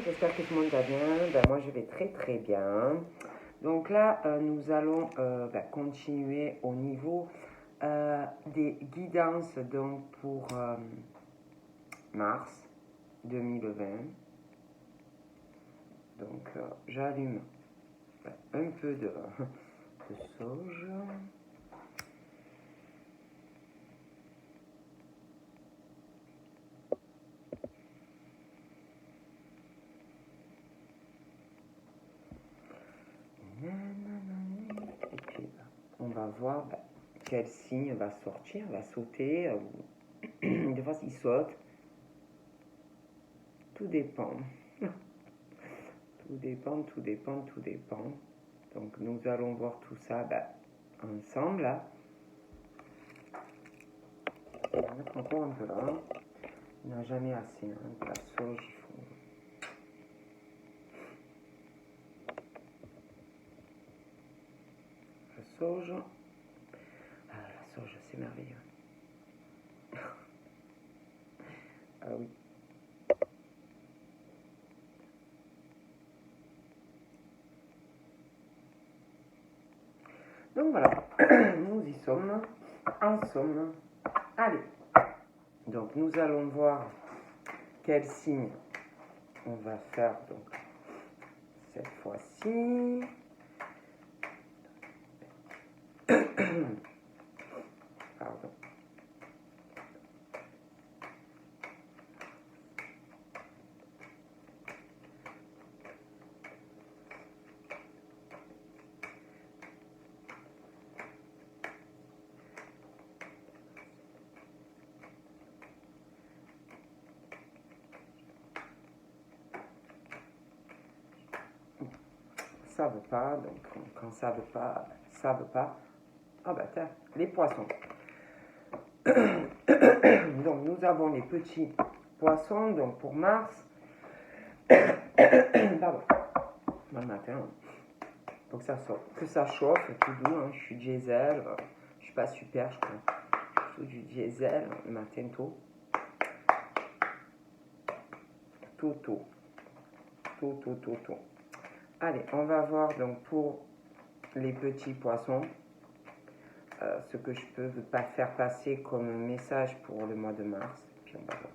j'espère que tout le monde va bien. Moi, je vais très très bien. Donc là, nous allons continuer au niveau des guidances donc, pour mars 2020. Donc, j'allume un peu de sauge. Et puis, on va voir quel signe va sortir, va sauter. Des fois, il saute. Tout dépend. Tout dépend, tout dépend, tout dépend. Donc, nous allons voir tout ça ensemble. Là. On va mettre encore un peu là. Il n'y en a jamais assez. Hein. La sauge, il faut... La sauge. Ah, la sauge, c'est merveilleux. Ah oui. Donc voilà, nous y sommes, en somme. Allez, donc nous allons voir quel signe on va faire donc cette fois-ci. Pardon. Ça veut pas, donc quand ça veut pas, ça veut pas. Ah bah tiens, les poissons. Donc nous avons les petits poissons, donc pour mars. Pardon. Le matin, faut que ça chauffe, tout doux. Hein. Je suis diesel, je suis pas super, je crois. Je suis du diesel le matin tôt. Tôt. Allez, on va voir donc pour les petits poissons ce que je peux pas faire passer comme message pour le mois de mars. Puis on va voir.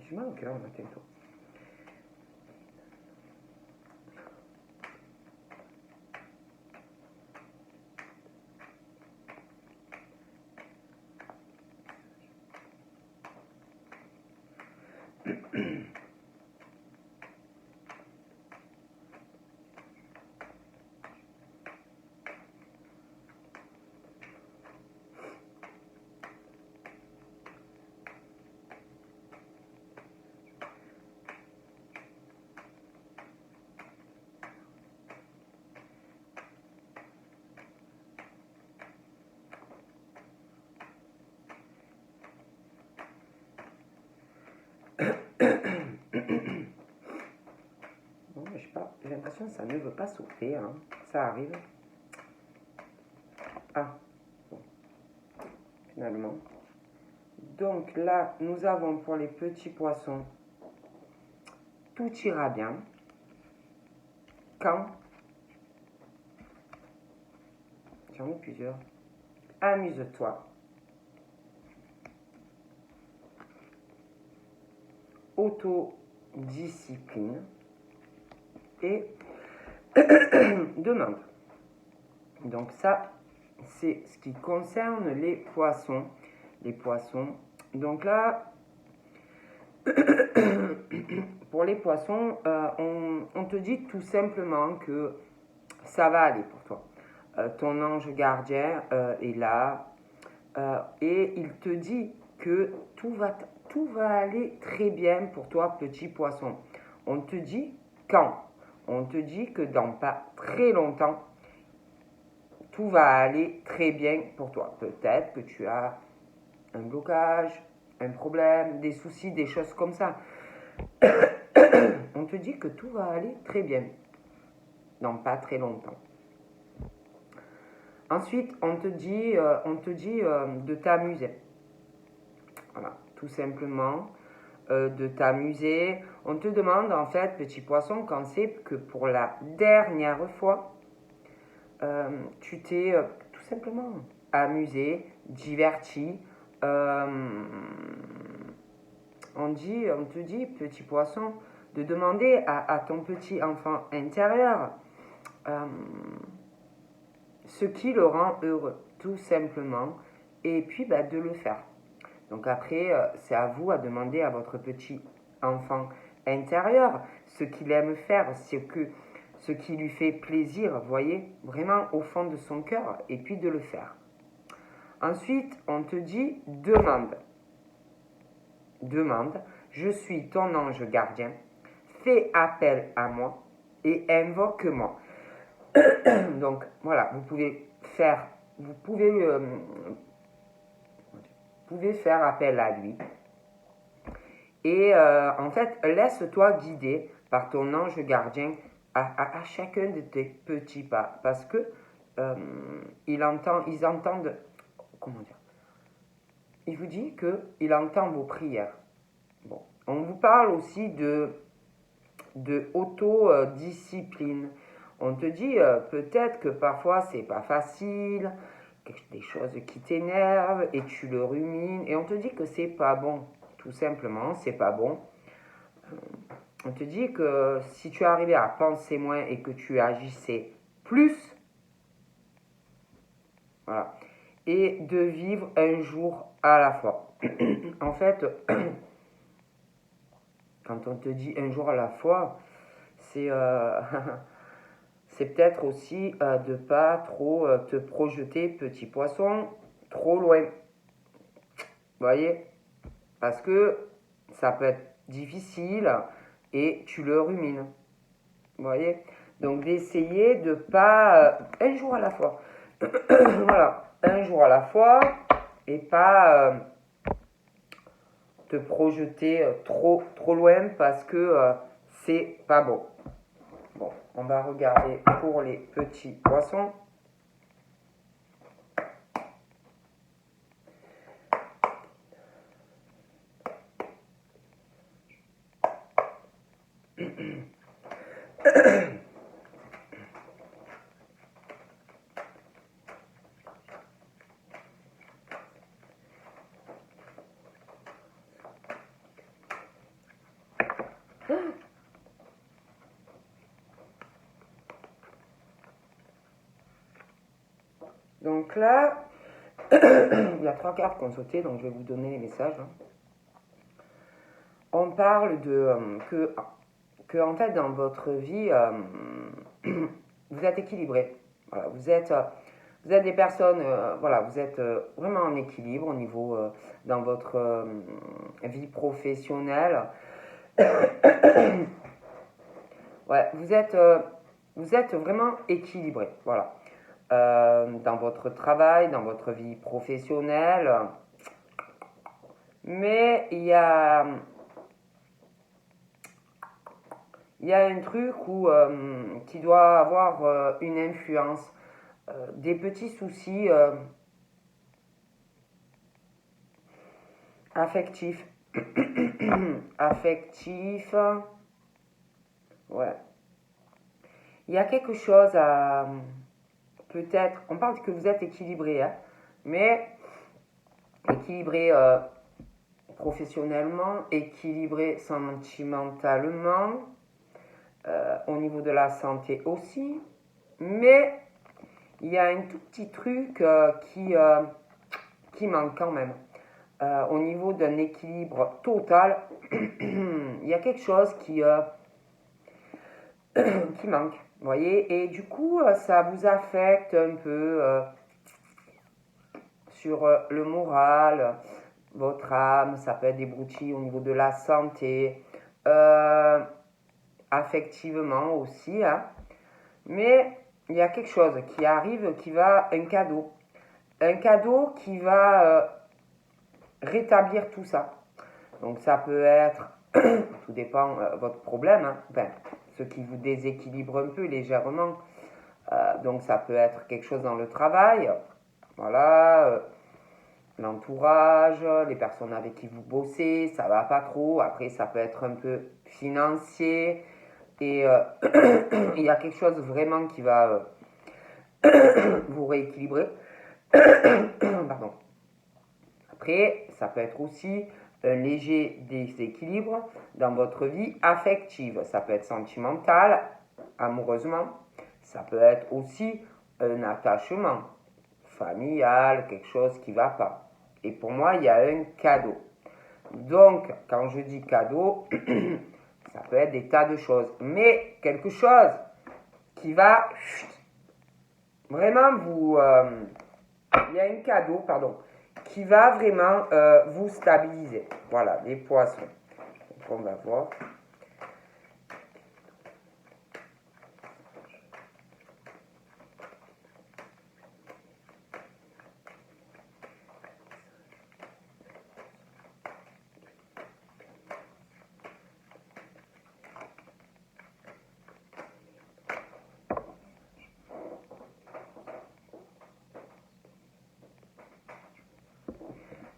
J'ai mal au cœur le matin tôt. Bon, je sais pas, j'ai l'impression que ça ne veut pas sauter. Hein. Ça arrive. Ah, bon, finalement. Donc là, nous avons pour les petits poissons, tout ira bien. Quand, j'en ai plusieurs, amuse-toi. Autodiscipline et demande. Donc ça, c'est ce qui concerne les poissons. Les poissons. Donc là, pour les poissons, on te dit tout simplement que ça va aller pour toi. Ton ange gardien est là et il te dit que tout va aller très bien pour toi, petit poisson. On te dit quand? On te dit que dans pas très longtemps, tout va aller très bien pour toi. Peut-être que tu as un blocage, un problème, des soucis, des choses comme ça. On te dit que tout va aller très bien, dans pas très longtemps. Ensuite, on te dit de t'amuser. Voilà, tout simplement, de t'amuser. On te demande en fait, petit poisson, quand c'est que pour la dernière fois, tu t'es tout simplement amusé, diverti. On te dit, petit poisson, de demander à ton petit enfant intérieur ce qui le rend heureux, tout simplement, et puis de le faire. Donc après, c'est à vous à demander à votre petit enfant intérieur ce qu'il aime faire, ce qui lui fait plaisir, voyez, vraiment au fond de son cœur, et puis de le faire. Ensuite, on te dit demande. Demande, je suis ton ange gardien, fais appel à moi et invoque-moi. Donc voilà, vous pouvez faire appel à lui. Et en fait, laisse-toi guider par ton ange gardien à chacun de tes petits pas. Parce que ils entendent, comment dire, il vous dit qu'il entend vos prières. Bon, on vous parle aussi de autodiscipline. On te dit peut-être que parfois c'est pas facile, des choses qui t'énervent et tu le rumines et on te dit que c'est pas bon. Tout simplement, c'est pas bon. On te dit que si tu arrivais à penser moins et que tu agissais plus, voilà, et de vivre un jour à la fois. En fait, quand on te dit un jour à la fois, c'est c'est peut-être aussi de pas trop te projeter, petit poisson, trop loin. Vous voyez? Parce que ça peut être difficile et tu le rumines. Vous voyez? Donc d'essayer de pas un jour à la fois. Voilà, un jour à la fois et pas te projeter trop loin parce que c'est pas bon. Bon, on va regarder pour les petits poissons. Donc là, il y a 3 cartes qui ont sauté, donc je vais vous donner les messages. On parle de que en fait dans votre vie, vous êtes équilibré. Voilà, vous êtes des personnes, voilà, vous êtes vraiment en équilibre au niveau dans votre vie professionnelle. Ouais, vous êtes vraiment équilibré, voilà. Dans votre travail, dans votre vie professionnelle. Mais il y a un truc qui doit avoir une influence, des petits soucis affectifs. Affectifs, ouais. Il y a quelque chose à peut-être, on parle que vous êtes équilibré, hein, mais équilibré professionnellement, équilibré sentimentalement, au niveau de la santé aussi, mais il y a un tout petit truc qui manque quand même. Au niveau d'un équilibre total, il y a quelque chose qui manque, vous voyez, et du coup, ça vous affecte un peu sur le moral, votre âme, ça peut être des broutilles au niveau de la santé, affectivement aussi, hein. Mais il y a quelque chose qui arrive, un cadeau. Un cadeau qui va rétablir tout ça. Donc ça peut être, tout dépend votre problème, hein, enfin, ce qui vous déséquilibre un peu légèrement. Donc ça peut être quelque chose dans le travail, voilà, l'entourage, les personnes avec qui vous bossez, ça va pas trop. Après ça peut être un peu financier et il y a quelque chose vraiment qui va vous rééquilibrer. Pardon. Après, ça peut être aussi un léger déséquilibre dans votre vie affective. Ça peut être sentimental, amoureusement. Ça peut être aussi un attachement familial, quelque chose qui ne va pas. Et pour moi, il y a un cadeau. Donc, quand je dis cadeau, ça peut être des tas de choses. Mais quelque chose qui va vraiment vous... il y a un cadeau, pardon, qui va vraiment vous stabiliser. Voilà, les poissons. Donc, on va voir.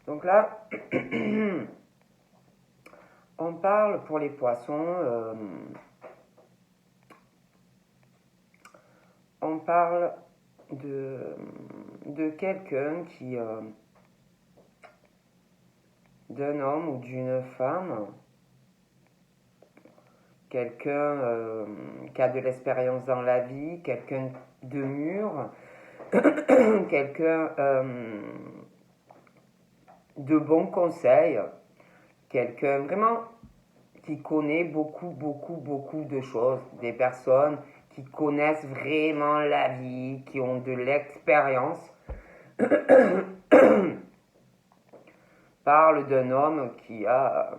Donc là, on parle pour les poissons, on parle de quelqu'un qui, d'un homme ou d'une femme, quelqu'un qui a de l'expérience dans la vie, quelqu'un de mûr, quelqu'un de bons conseils, quelqu'un vraiment qui connaît beaucoup de choses, des personnes qui connaissent vraiment la vie, qui ont de l'expérience, parle d'un homme qui a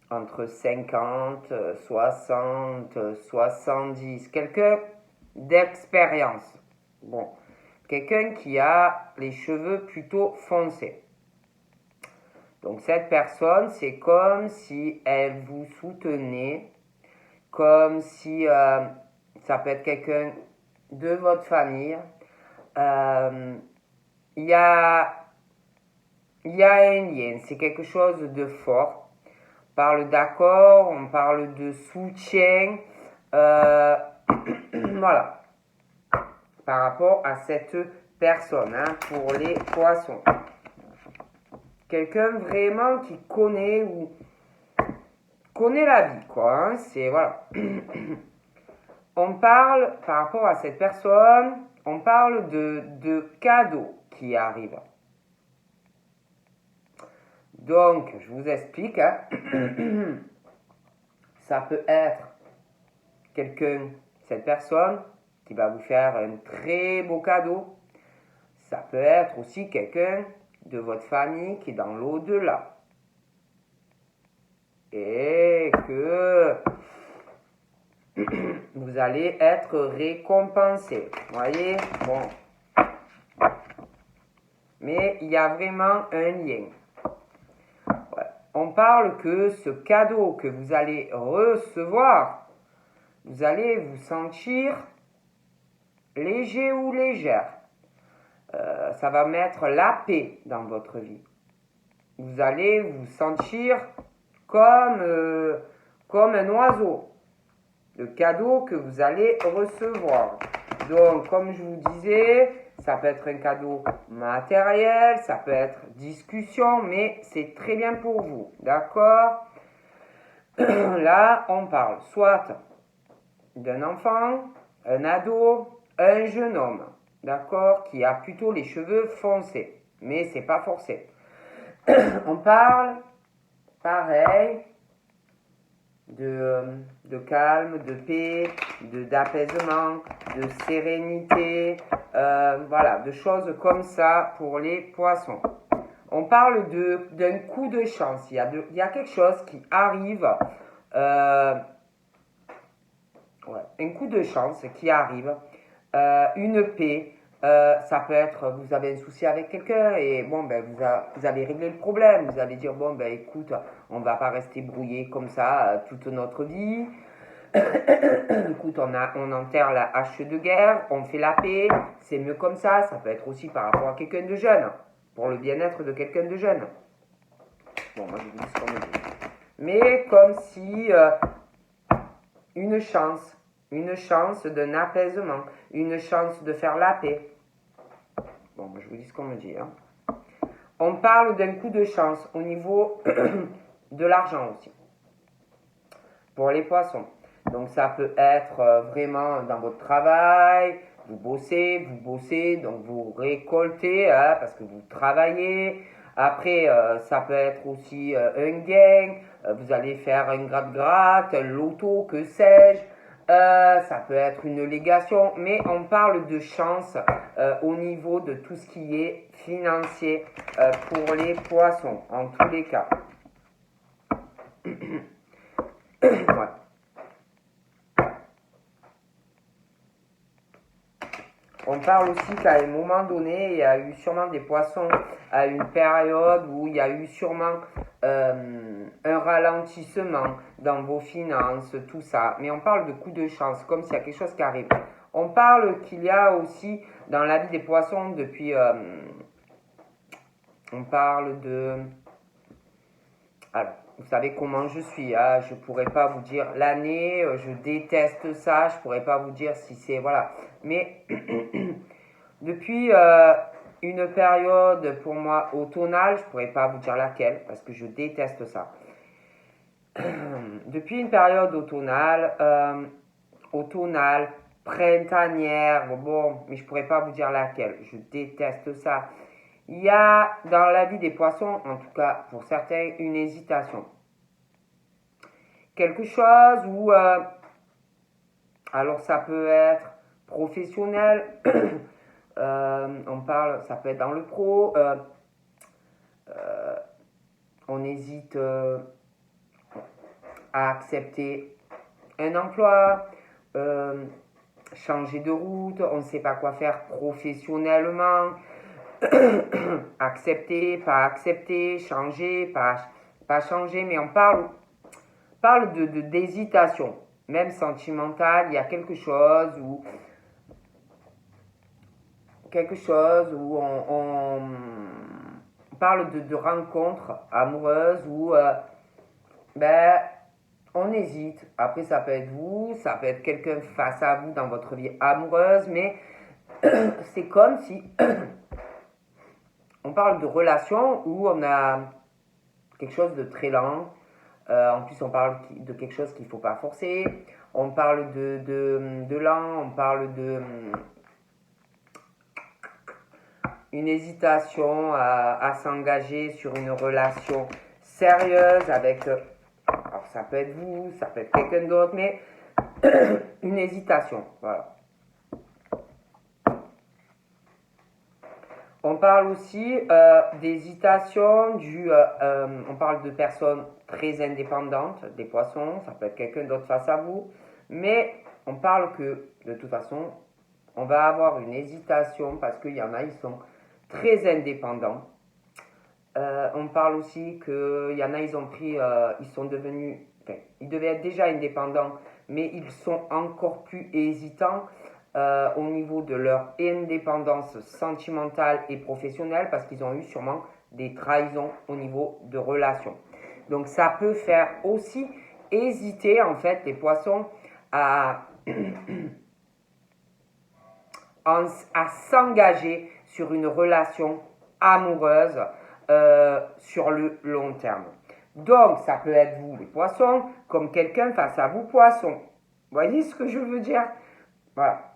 entre 50, 60, 70, quelqu'un d'expérience. Bon, quelqu'un qui a les cheveux plutôt foncés. Donc cette personne, c'est comme si elle vous soutenait, comme si ça peut être quelqu'un de votre famille. Il y a un lien, c'est quelque chose de fort. On parle d'accord, on parle de soutien. Voilà. Par rapport à cette personne, hein, pour les poissons. Quelqu'un vraiment qui connaît ou connaît la vie, quoi. Hein, c'est voilà. On parle, par rapport à cette personne, on parle de cadeaux qui arrivent. Donc, je vous explique. Hein. Ça peut être quelqu'un, cette personne, qui va vous faire un très beau cadeau. Ça peut être aussi quelqu'un de votre famille qui est dans l'au-delà. Et que vous allez être récompensé. Vous voyez? Bon. Mais il y a vraiment un lien. Ouais. On parle que ce cadeau que vous allez recevoir, vous allez vous sentir léger ou légère. Ça va mettre la paix dans votre vie. Vous allez vous sentir comme un oiseau. Le cadeau que vous allez recevoir. Donc, comme je vous disais, ça peut être un cadeau matériel, ça peut être discussion, mais c'est très bien pour vous. D'accord? Là, on parle soit d'un enfant, un ado, un jeune homme. D'accord? Qui a plutôt les cheveux foncés. Mais c'est pas forcé. On parle, pareil, de calme, de paix, d'apaisement, de sérénité, voilà, de choses comme ça pour les poissons. On parle d'un coup de chance. Il y a quelque chose qui arrive, ouais, un coup de chance qui arrive. une paix. Ça peut être, vous avez un souci avec quelqu'un et bon, ben, vous avez réglé le problème. Vous allez dire, bon, ben écoute, on va pas rester brouillé comme ça toute notre vie. Écoute, on enterre la hache de guerre, on fait la paix, c'est mieux comme ça. Ça peut être aussi par rapport à quelqu'un de jeune, pour le bien-être de quelqu'un de jeune. Bon, moi je vous dis ce qu'on me dit. Mais comme si une chance d'un apaisement, une chance de faire la paix. Bon, moi je vous dis ce qu'on me dit. Hein. On parle d'un coup de chance au niveau de l'argent aussi. Pour les poissons. Donc ça peut être vraiment dans votre travail, vous bossez, donc vous récoltez hein, parce que vous travaillez. Après, ça peut être aussi un gain, vous allez faire un gratte-gratte, un loto, que sais-je. Ça peut être une légation, mais on parle de chance au niveau de tout ce qui est financier pour les poissons, en tous les cas. Ouais. On parle aussi qu'à un moment donné, il y a eu sûrement des poissons à une période où il y a eu sûrement un ralentissement dans vos finances, tout ça. Mais on parle de coup de chance, comme s'il y a quelque chose qui arrive. On parle qu'il y a aussi dans la vie des poissons depuis... on parle de... Alors, vous savez comment je suis, hein, je ne pourrais pas vous dire l'année, je déteste ça, je ne pourrais pas vous dire si c'est... Voilà. Mais depuis une période pour moi automnale, je ne pourrais pas vous dire laquelle, parce que je déteste ça. Depuis une période automnale, printanière, bon, mais je ne pourrais pas vous dire laquelle, je déteste ça. Il y a dans la vie des poissons, en tout cas pour certains, une hésitation. Quelque chose où, alors ça peut être professionnel, on parle, ça peut être dans le pro, on hésite à accepter un emploi, changer de route, on ne sait pas quoi faire professionnellement, accepter, changer, pas changer, mais on parle d'hésitation, même sentimentale, il y a quelque chose où on parle de rencontres amoureuses où on hésite. Après, ça peut être vous, ça peut être quelqu'un face à vous dans votre vie amoureuse, mais c'est comme si on parle de relation où on a quelque chose de très lent. En plus, on parle de quelque chose qu'il ne faut pas forcer. On parle de lent, on parle de une hésitation à s'engager sur une relation sérieuse avec... alors, ça peut être vous, ça peut être quelqu'un d'autre, mais une hésitation, voilà. On parle aussi d'hésitation, on parle de personnes très indépendantes, des poissons, ça peut être quelqu'un d'autre face à vous, mais on parle que, de toute façon, on va avoir une hésitation parce qu'il y en a, ils sont très indépendants. On parle aussi qu'il y en a, ils sont devenus, enfin, ils devaient être déjà indépendants, mais ils sont encore plus hésitants au niveau de leur indépendance sentimentale et professionnelle parce qu'ils ont eu sûrement des trahisons au niveau de relations. Donc ça peut faire aussi hésiter en fait les poissons à s'engager sur une relation amoureuse sur le long terme. Donc ça peut être vous les poissons comme quelqu'un face à vous poissons. Vous voyez ce que je veux dire? Voilà.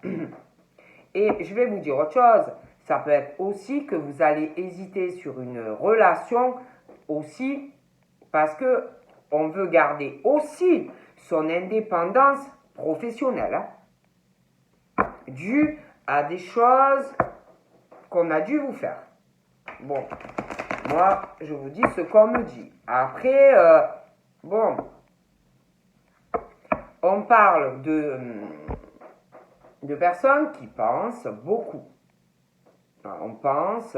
Et je vais vous dire autre chose. Ça peut être aussi que vous allez hésiter sur une relation aussi parce que on veut garder aussi son indépendance professionnelle hein, due à des choses qu'on a dû vous faire. Bon, moi, je vous dis ce qu'on me dit. Après, bon, on parle de de personnes qui pensent beaucoup. On pense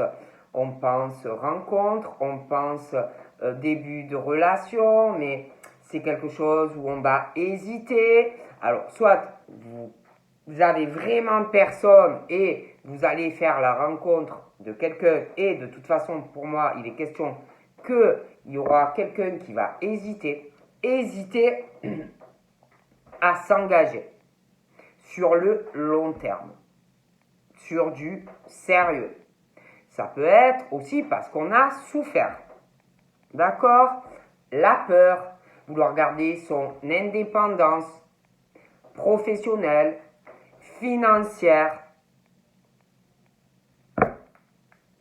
rencontre, on pense début de relation, mais c'est quelque chose où on va hésiter. Alors, soit vous avez vraiment personne et vous allez faire la rencontre de quelqu'un et de toute façon, pour moi, il est question qu'il y aura quelqu'un qui va hésiter à s'engager sur le long terme, sur du sérieux. Ça peut être aussi parce qu'on a souffert. D'accord? La peur, vouloir garder son indépendance professionnelle, financière.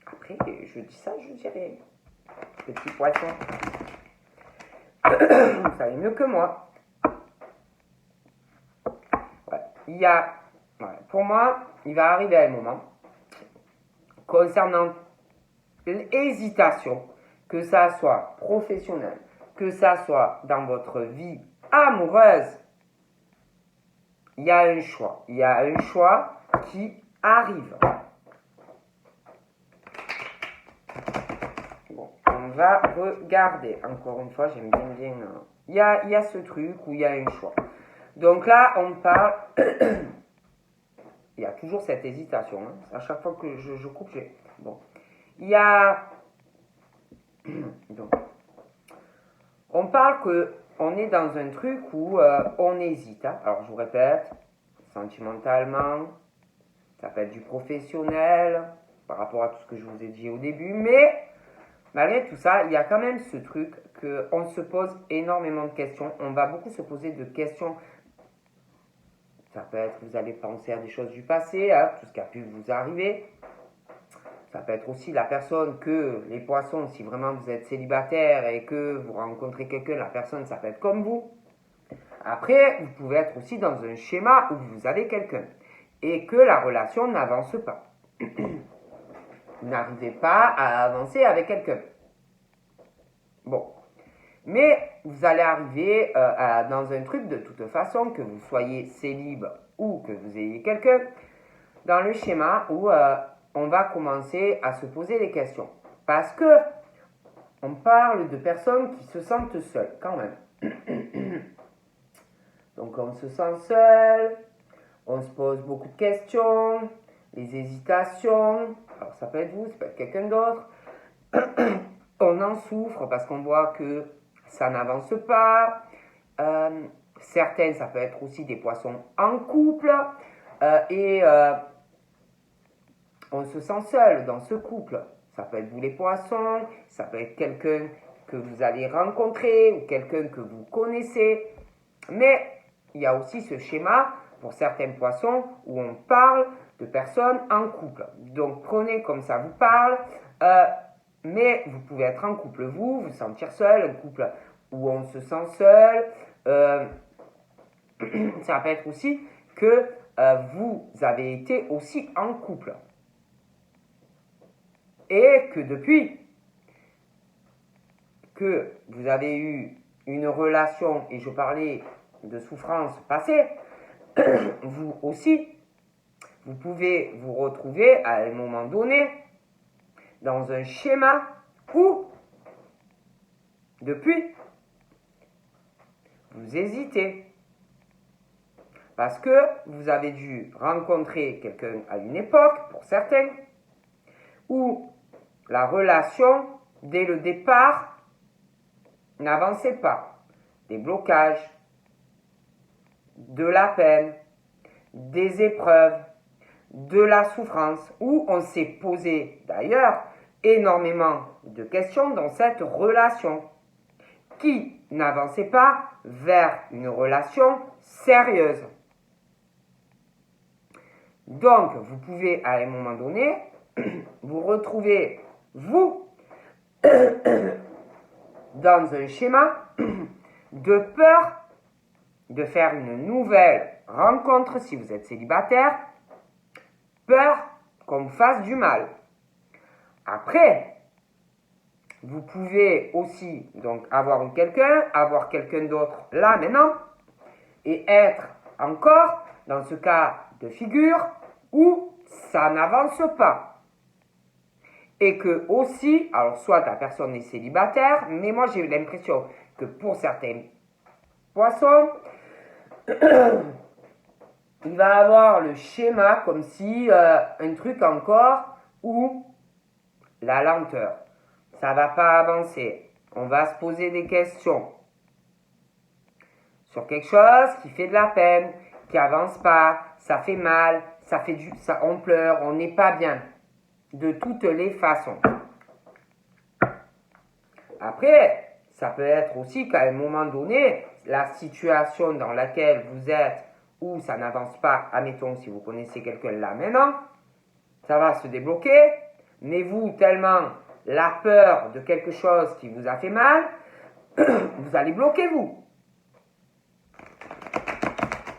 Après, je dis ça, je dirais. Petit poisson. Vous savez mieux que moi. Ouais. Pour moi, il va arriver un moment concernant l'hésitation, que ça soit professionnel, que ça soit dans votre vie amoureuse, il y a un choix. Il y a un choix qui arrive. Bon, on va regarder. Encore une fois, j'aime bien. Il y a ce truc où il y a un choix. Donc là, on parle... il y a toujours cette hésitation. Hein. À chaque fois que je coupe, j'ai... Bon. Il y a... Donc, on parle qu'on est dans un truc où on hésite. Hein. Alors, je vous répète, sentimentalement, ça peut être du professionnel, par rapport à tout ce que je vous ai dit au début, mais malgré tout ça, il y a quand même ce truc qu'on se pose énormément de questions. On va beaucoup se poser de questions. Ça peut être, vous allez penser à des choses du passé, hein, tout ce qui a pu vous arriver. Ça peut être aussi la personne que, les poissons, si vraiment vous êtes célibataire et que vous rencontrez quelqu'un, la personne, ça peut être comme vous. Après, vous pouvez être aussi dans un schéma où vous avez quelqu'un et que la relation n'avance pas. Vous n'arrivez pas à avancer avec quelqu'un. Bon. Mais vous allez arriver dans un truc de toute façon, que vous soyez célib ou que vous ayez quelqu'un, dans le schéma où on va commencer à se poser des questions. Parce que on parle de personnes qui se sentent seules quand même. Donc on se sent seul, on se pose beaucoup de questions, les hésitations, alors ça peut être vous, ça peut être quelqu'un d'autre. On en souffre parce qu'on voit que ça n'avance pas. Certains, ça peut être aussi des poissons en couple. On se sent seul dans ce couple. Ça peut être vous les poissons, ça peut être quelqu'un que vous allez rencontrer ou quelqu'un que vous connaissez. Mais il y a aussi ce schéma pour certains poissons où on parle de personnes en couple. Donc prenez comme ça vous parle. Mais vous pouvez être en couple, vous sentir seul, un couple où on se sent seul. Ça peut être aussi que vous avez été aussi en couple. Et que depuis que vous avez eu une relation, et je parlais de souffrance passée, vous aussi, vous pouvez vous retrouver à un moment donné dans un schéma où, depuis, vous hésitez. Parce que vous avez dû rencontrer quelqu'un à une époque, pour certains, où la relation, dès le départ, n'avançait pas. Des blocages, de la peine, des épreuves, de la souffrance, où on s'est posé d'ailleurs énormément de questions dans cette relation qui n'avançait pas vers une relation sérieuse. Donc, vous pouvez à un moment donné vous retrouver, vous, dans un schéma de peur de faire une nouvelle rencontre si vous êtes célibataire, peur qu'on vous fasse du mal. Après, vous pouvez aussi donc avoir quelqu'un d'autre là maintenant, et être encore dans ce cas de figure où ça n'avance pas. Et que aussi, alors soit la personne est célibataire, mais moi j'ai eu l'impression que pour certains poissons, il va avoir le schéma comme si un truc encore où la lenteur, ça va pas avancer. On va se poser des questions sur quelque chose qui fait de la peine, qui avance pas, ça fait mal, on pleure, on n'est pas bien. De toutes les façons. Après, ça peut être aussi qu'à un moment donné, la situation dans laquelle vous êtes, où ça n'avance pas, admettons si vous connaissez quelqu'un là maintenant, ça va se débloquer, mais vous, tellement la peur de quelque chose qui vous a fait mal, vous allez bloquer vous.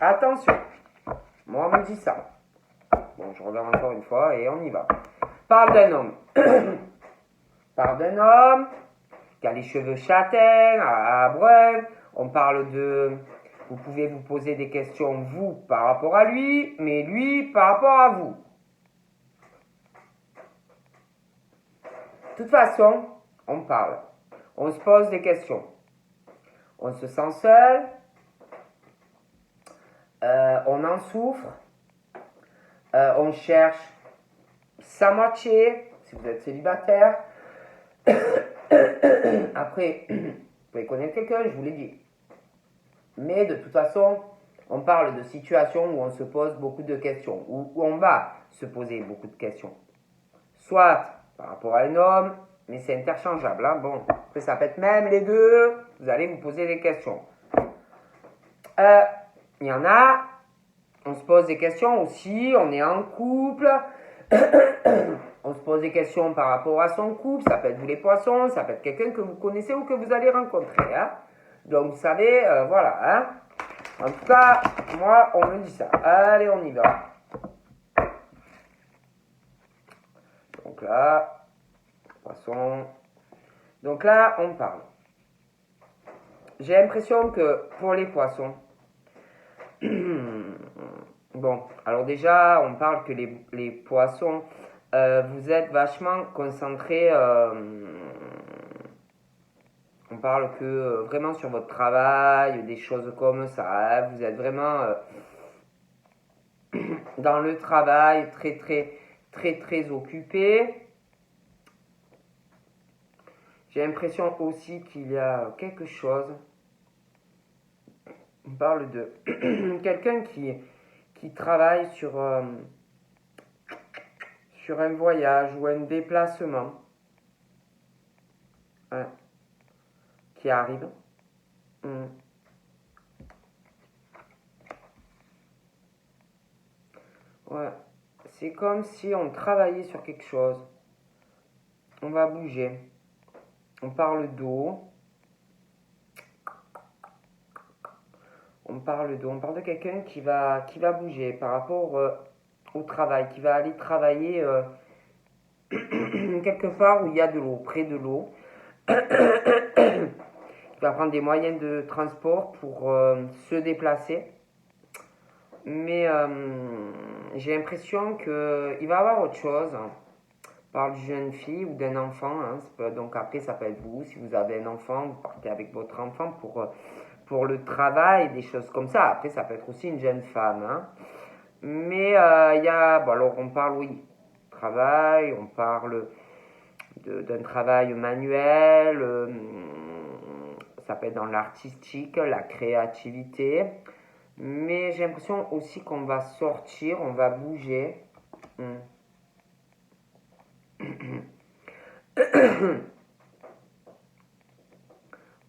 Attention, moi on me dit ça. Bon, je regarde encore une fois et on y va. Parle d'un homme. Parle d'un homme qui a les cheveux châtains, à brun. On parle de... Vous pouvez vous poser des questions, vous, par rapport à lui, mais lui, par rapport à vous. De toute façon, on parle. On se pose des questions. On se sent seul. On en souffre. On cherche sa moitié, si vous êtes célibataire. Après, vous pouvez connaître quelqu'un, je vous l'ai dit. Mais de toute façon, on parle de situations où on se pose beaucoup de questions, où on va se poser beaucoup de questions. Soit par rapport à un homme, mais c'est interchangeable. Hein. Bon, après ça peut être même les deux, vous allez vous poser des questions. Il y en a, on se pose des questions aussi, on est en couple, on se pose des questions par rapport à son couple, ça peut être vous les poissons, ça peut être quelqu'un que vous connaissez ou que vous allez rencontrer. Hein. Donc vous savez, voilà. Hein. En tout cas, moi, on me dit ça. Allez, on y va. Donc là, poisson. Donc là, on parle. J'ai l'impression que pour les poissons, bon, alors déjà, on parle que les poissons, vous êtes vachement concentrés, on parle que vraiment sur votre travail, des choses comme ça, hein, vous êtes vraiment dans le travail, très occupé. J'ai l'impression aussi qu'il y a quelque chose. On parle de quelqu'un qui travaille sur un voyage ou un déplacement hein, qui arrive. Ouais. C'est comme si on travaillait sur quelque chose. On va bouger. On parle d'eau. On parle de quelqu'un qui va bouger par rapport au travail, qui va aller travailler quelque part où il y a de l'eau, près de l'eau. Qui va prendre des moyens de transport pour se déplacer. Mais j'ai l'impression qu'il va y avoir autre chose. On parle d'une jeune fille ou d'un enfant. Hein. Donc après, ça peut être vous. Si vous avez un enfant, vous partez avec votre enfant pour le travail, des choses comme ça. Après, ça peut être aussi une jeune femme. Hein. Mais il y a... Bon, alors, on parle, oui, travail. On parle d'un travail manuel. Ça peut être dans l'artistique, la créativité. Mais j'ai l'impression aussi qu'on va sortir, on va bouger. On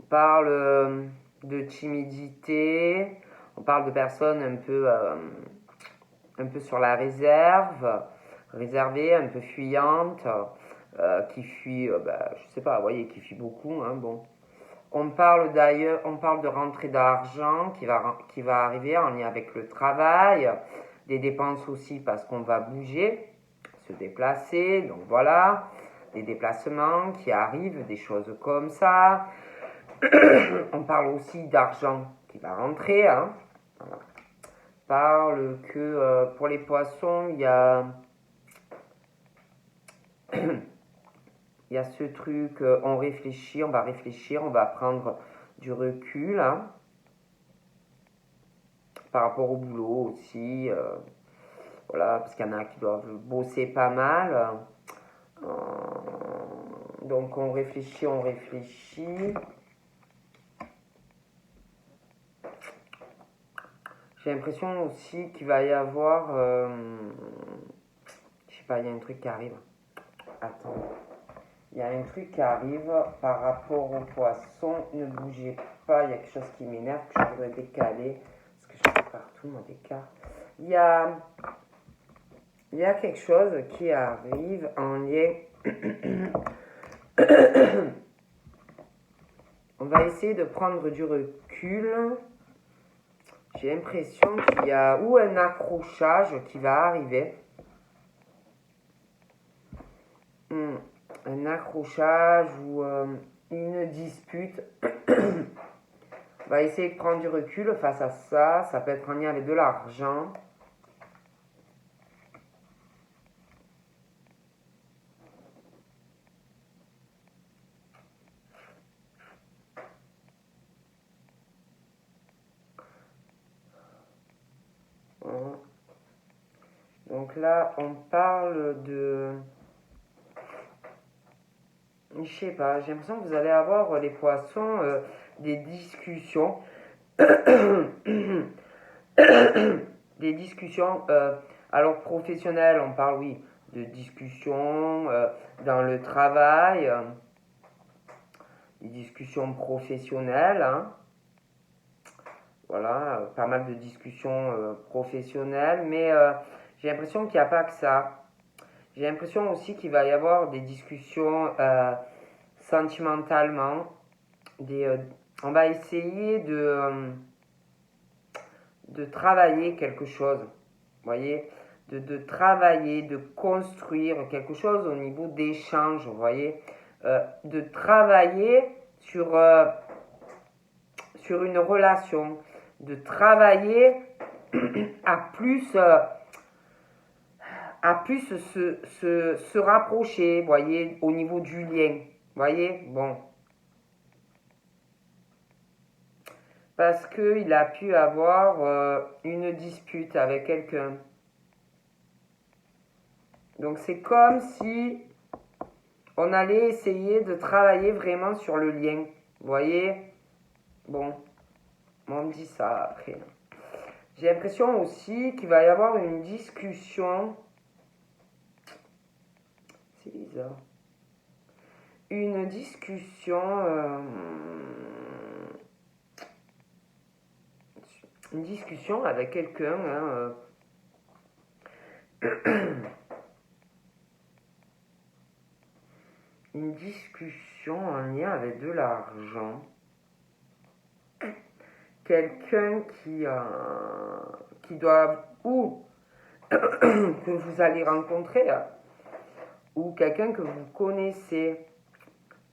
parle de timidité, on parle de personnes un peu sur la réserve, réservées, un peu fuyantes, qui fuient, je sais pas, vous voyez, qui fuient beaucoup, hein, bon. On parle de rentrée d'argent qui va arriver en lien avec le travail, des dépenses aussi parce qu'on va bouger, se déplacer, donc voilà, des déplacements qui arrivent, des choses comme ça. On parle aussi d'argent qui va rentrer, hein. Voilà. parle que pour les poissons, il y a, il y a ce truc, on réfléchit, on va réfléchir, on va prendre du recul, hein, par rapport au boulot aussi. Voilà, parce qu'il y en a qui doivent bosser pas mal. Donc on réfléchit, on réfléchit. J'ai l'impression aussi qu'il va y avoir... je sais pas, il y a un truc qui arrive. Attends. Il y a un truc qui arrive par rapport au poisson. Ne bougez pas, il y a quelque chose qui m'énerve que je voudrais décaler. Parce que je fais partout mon décart. Il y a quelque chose qui arrive en lien. On va essayer de prendre du recul. J'ai l'impression qu'il y a ou un accrochage qui va arriver. Un accrochage ou une dispute. On va essayer de prendre du recul face à ça. Ça peut être en lien avec de l'argent. Donc là, on parle de... Je sais pas, j'ai l'impression que vous allez avoir, les poissons, des discussions. Des discussions, alors professionnelles, on parle, oui, de discussions dans le travail, des discussions professionnelles, hein. Voilà, pas mal de discussions professionnelles, mais j'ai l'impression qu'il n'y a pas que ça. J'ai l'impression aussi qu'il va y avoir des discussions sentimentalement. On va essayer de travailler quelque chose. Vous voyez, de travailler, de construire quelque chose au niveau d'échange. Vous voyez, de travailler sur une relation, de travailler à plus se rapprocher, vous voyez, au niveau du lien. Vous voyez, bon. Parce qu'il a pu avoir une dispute avec quelqu'un. Donc c'est comme si on allait essayer de travailler vraiment sur le lien. Vous voyez, bon, on me dit ça après. J'ai l'impression aussi qu'il va y avoir une discussion. C'est bizarre. Une discussion. Une discussion avec quelqu'un. Hein, une discussion en lien avec de l'argent. Quelqu'un qui doit, ou que vous allez rencontrer, ou quelqu'un que vous connaissez,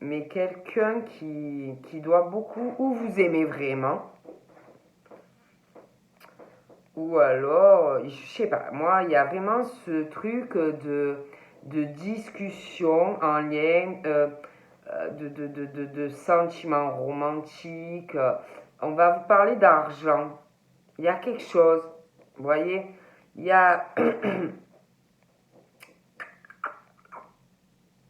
mais quelqu'un qui doit beaucoup, ou vous aimez vraiment, ou alors, je sais pas, moi, il y a vraiment ce truc de discussion en lien, de sentiments romantiques. On va vous parler d'argent. Il y a quelque chose, vous voyez, il y a...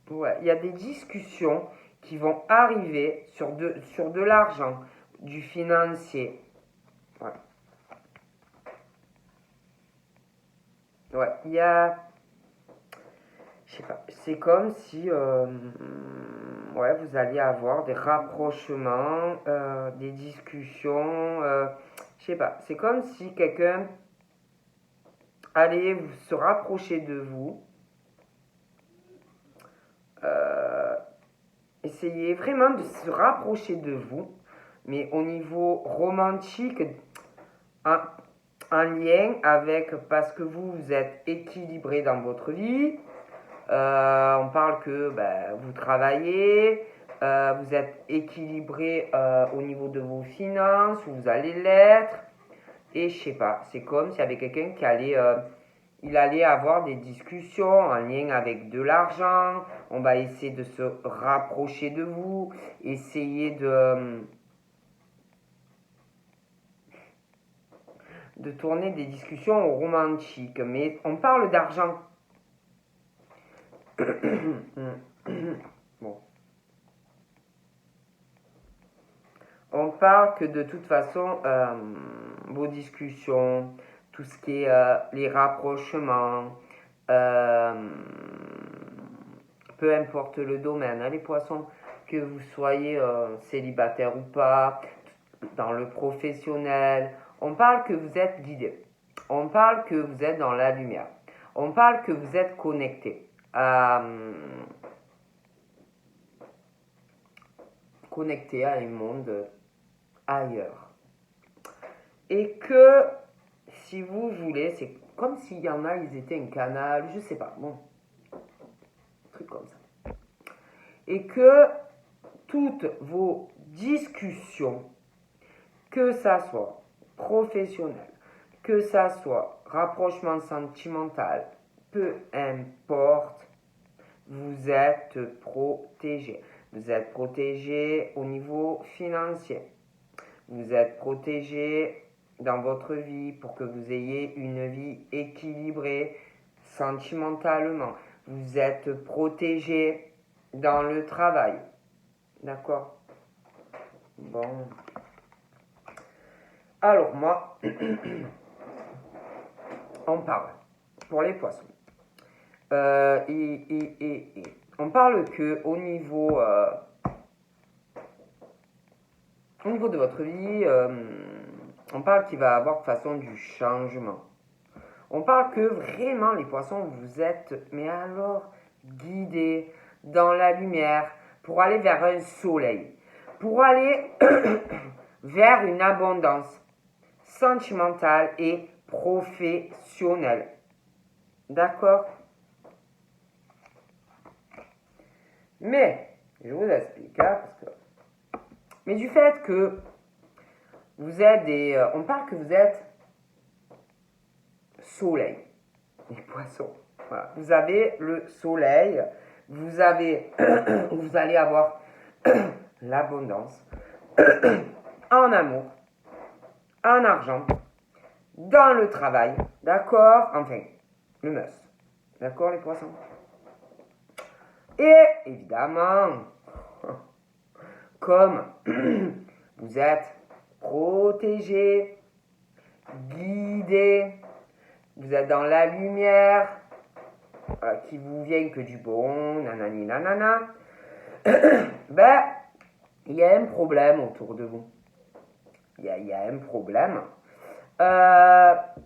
ouais, il y a des discussions qui vont arriver sur de l'argent, du financier. Ouais. Ouais, il y a... Je sais pas, c'est comme si ouais, vous alliez avoir des rapprochements, des discussions, je sais pas, c'est comme si quelqu'un allait se rapprocher de vous, essayez vraiment de se rapprocher de vous, mais au niveau romantique, en lien avec, parce que vous êtes équilibré dans votre vie. On parle que vous travaillez, vous êtes équilibré au niveau de vos finances, vous allez l'être. Et je sais pas, c'est comme s'il y avait quelqu'un qui allait, il allait avoir des discussions en lien avec de l'argent. On va essayer de se rapprocher de vous, essayer de tourner des discussions romantiques. Mais on parle d'argent. Bon. On parle que de toute façon, vos discussions, tout ce qui est les rapprochements, peu importe le domaine, hein, les poissons, que vous soyez célibataire ou pas, dans le professionnel, on parle que vous êtes guidé. On parle que vous êtes dans la lumière. On parle que vous êtes connecté. Connecté à un monde ailleurs. Et que si vous voulez, c'est comme s'il y en a, ils étaient un canal, je sais pas, bon, un truc comme ça. Et que toutes vos discussions, que ça soit professionnel, que ça soit rapprochement sentimental, peu importe, vous êtes protégé. Vous êtes protégé au niveau financier. Vous êtes protégé dans votre vie pour que vous ayez une vie équilibrée sentimentalement. Vous êtes protégé dans le travail. D'accord? Bon. Alors moi, on parle pour les poissons. On parle que au niveau de votre vie, on parle qu'il va y avoir de façon du changement. On parle que vraiment les poissons, vous êtes, mais alors, guidés dans la lumière pour aller vers un soleil, pour aller vers une abondance sentimentale et professionnelle. D'accord? Mais, je vous explique, hein, parce que... Mais du fait que vous êtes on parle que vous êtes soleil, les poissons. Voilà. Vous avez le soleil, vous allez avoir l'abondance en amour, en argent, dans le travail, d'accord? Enfin, le must. D'accord, les poissons? Et évidemment, comme vous êtes protégé, guidé, vous êtes dans la lumière, qui vous vient que du bon, nanani nanana, ben, il y a un problème autour de vous. Il y a un problème.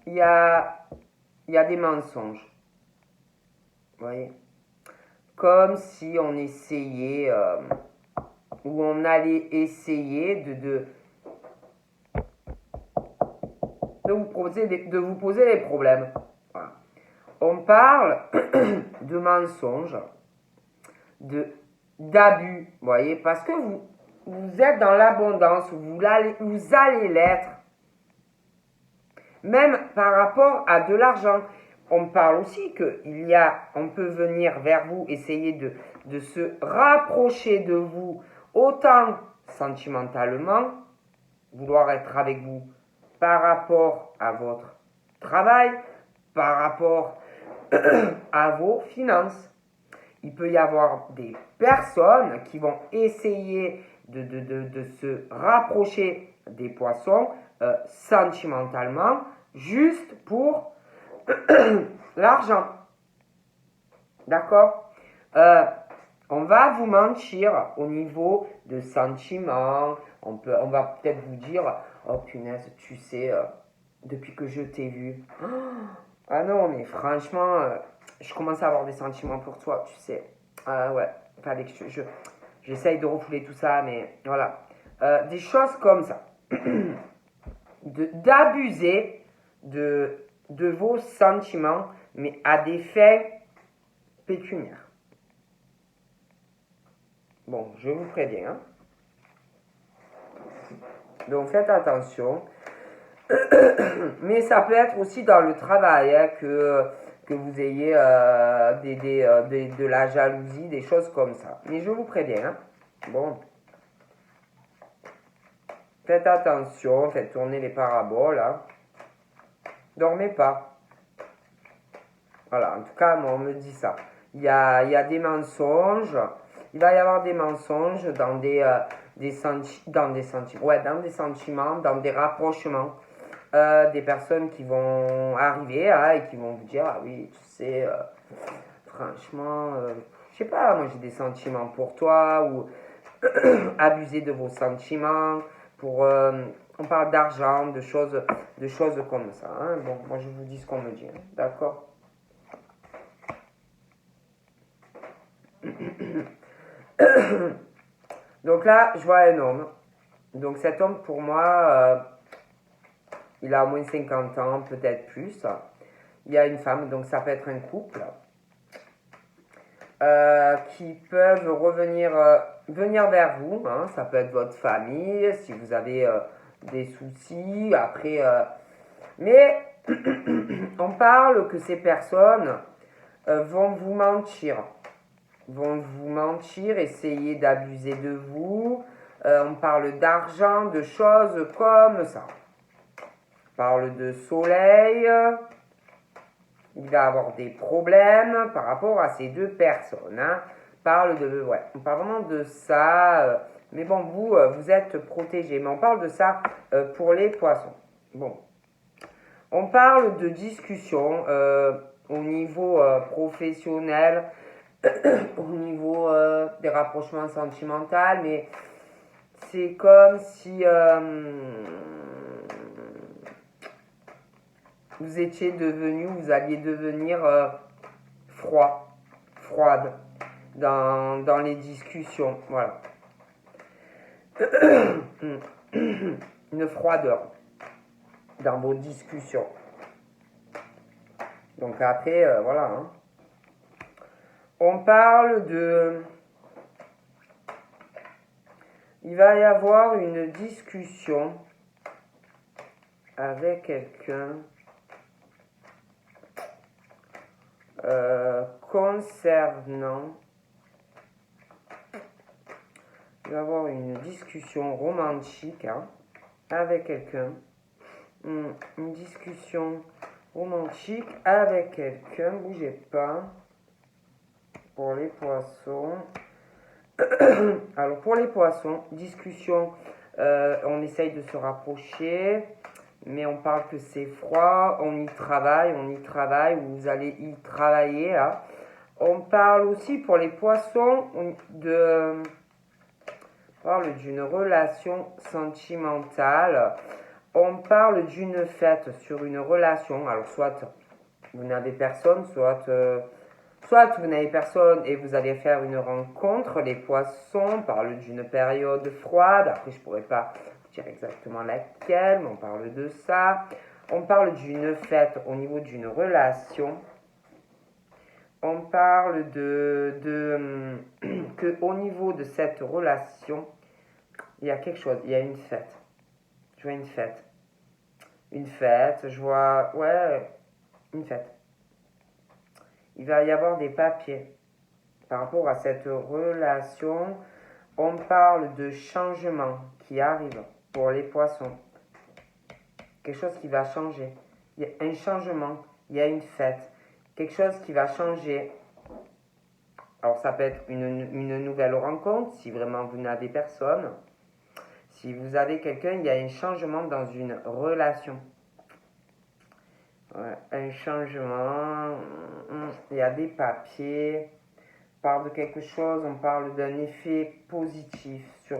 Il y a des mensonges. Vous voyez? Comme si on essayait, ou on allait essayer de vous poser des problèmes. Voilà. On parle de mensonges, d'abus, vous voyez, parce que vous êtes dans l'abondance, vous allez l'être, même par rapport à de l'argent. On parle aussi on peut venir vers vous, essayer de se rapprocher de vous, autant sentimentalement, vouloir être avec vous par rapport à votre travail, par rapport à vos finances. Il peut y avoir des personnes qui vont essayer de se rapprocher des poissons sentimentalement, juste pour l'argent. D'accord? On va vous mentir au niveau de sentiments. On va peut-être vous dire, oh punaise, tu sais, depuis que je t'ai vu, ah non, mais franchement, je commence à avoir des sentiments pour toi, tu sais. Ouais, fallait que j'essaye de refouler tout ça, mais voilà. Des choses comme ça. D'abuser de vos sentiments, mais à des fins pécuniaires. Bon, je vous préviens. Hein. Donc faites attention. Mais ça peut être aussi dans le travail, hein, que vous ayez de la jalousie, des choses comme ça. Mais je vous préviens, hein. Bon, faites attention, faites tourner les paraboles, hein. Dormez pas. Voilà, en tout cas, moi, on me dit ça. Il y a des mensonges. Il va y avoir des mensonges dans dans des sentiments, ouais, dans des sentiments, dans des rapprochements. Des personnes qui vont arriver, hein, et qui vont vous dire, ah oui, tu sais, franchement, je sais pas, moi j'ai des sentiments pour toi, ou abuser de vos sentiments, pour, on parle d'argent, de choses comme ça, hein. Bon, moi je vous dis ce qu'on me dit, hein, d'accord. Donc là, je vois un homme. Donc cet homme, pour moi, il a au moins 50 ans, peut-être plus. Il y a une femme, donc ça peut être un couple, qui peuvent venir vers vous, hein. Ça peut être votre famille, si vous avez des soucis. Après, mais on parle que ces personnes vont vous mentir. Vont vous mentir, essayer d'abuser de vous. On parle d'argent, de choses comme ça. On parle de soleil. Il va avoir des problèmes par rapport à ces deux personnes, hein. On parle vraiment de ça. Mais bon, vous êtes protégés. Mais on parle de ça pour les poissons. Bon. On parle de discussion au niveau professionnel, au niveau des rapprochements sentimentaux, mais c'est comme si vous alliez devenir froide dans les discussions, voilà. Une froideur dans vos discussions. Donc après, voilà, hein. On parle de... Il va y avoir une discussion avec quelqu'un concernant... Il va y avoir une discussion romantique, hein, avec quelqu'un. Une discussion romantique avec quelqu'un. Bougez pas. Pour les poissons. Alors pour les poissons, discussion, on essaye de se rapprocher, mais on parle que c'est froid, on y travaille, vous allez y travailler là. On parle aussi pour les poissons on parle d'une relation sentimentale. On parle d'une fête sur une relation. Alors soit vous n'avez personne, soit vous n'avez personne et vous allez faire une rencontre. Les poissons, on parle d'une période froide. Après, je ne pourrais pas dire exactement laquelle, mais on parle de ça. On parle d'une fête au niveau d'une relation. On parle que au niveau de cette relation, il y a quelque chose, il y a une fête. Je vois une fête. Une fête, je vois, ouais, une fête. Il va y avoir des papiers par rapport à cette relation. On parle de changement qui arrive pour les poissons. Quelque chose qui va changer. Il y a un changement, il y a une fête. Quelque chose qui va changer. Alors ça peut être une nouvelle rencontre si vraiment vous n'avez personne. Si vous avez quelqu'un, il y a un changement dans une relation. Ouais, un changement, il y a des papiers, on parle de quelque chose, on parle d'un effet positif sur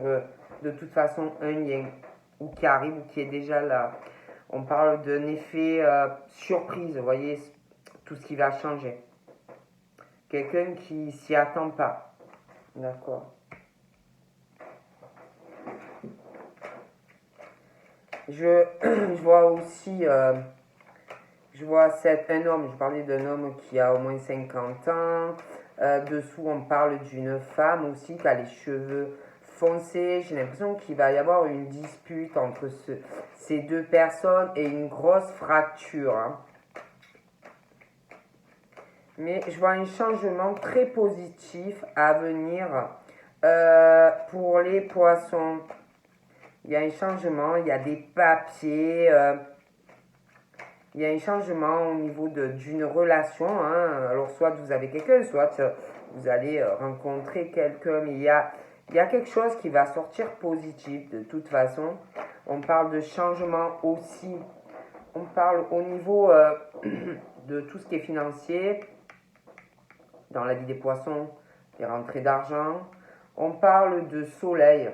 de toute façon un lien ou qui arrive ou qui est déjà là. On parle d'un effet surprise, vous voyez, tout ce qui va changer. Quelqu'un qui s'y attend pas. D'accord. Je vois aussi... je vois un homme, je parlais d'un homme qui a au moins 50 ans. Dessous, on parle d'une femme aussi qui a les cheveux foncé. J'ai l'impression qu'il va y avoir une dispute entre ces deux personnes et une grosse fracture. Hein. Mais je vois un changement très positif à venir pour les poissons. Il y a un changement, il y a des papiers, il y a un changement au niveau d'une relation. Hein. Alors soit vous avez quelqu'un, soit vous allez rencontrer quelqu'un, mais il y a quelque chose qui va sortir positif de toute façon. On parle de changement aussi. On parle au niveau de tout ce qui est financier, dans la vie des poissons, des rentrées d'argent. On parle de soleil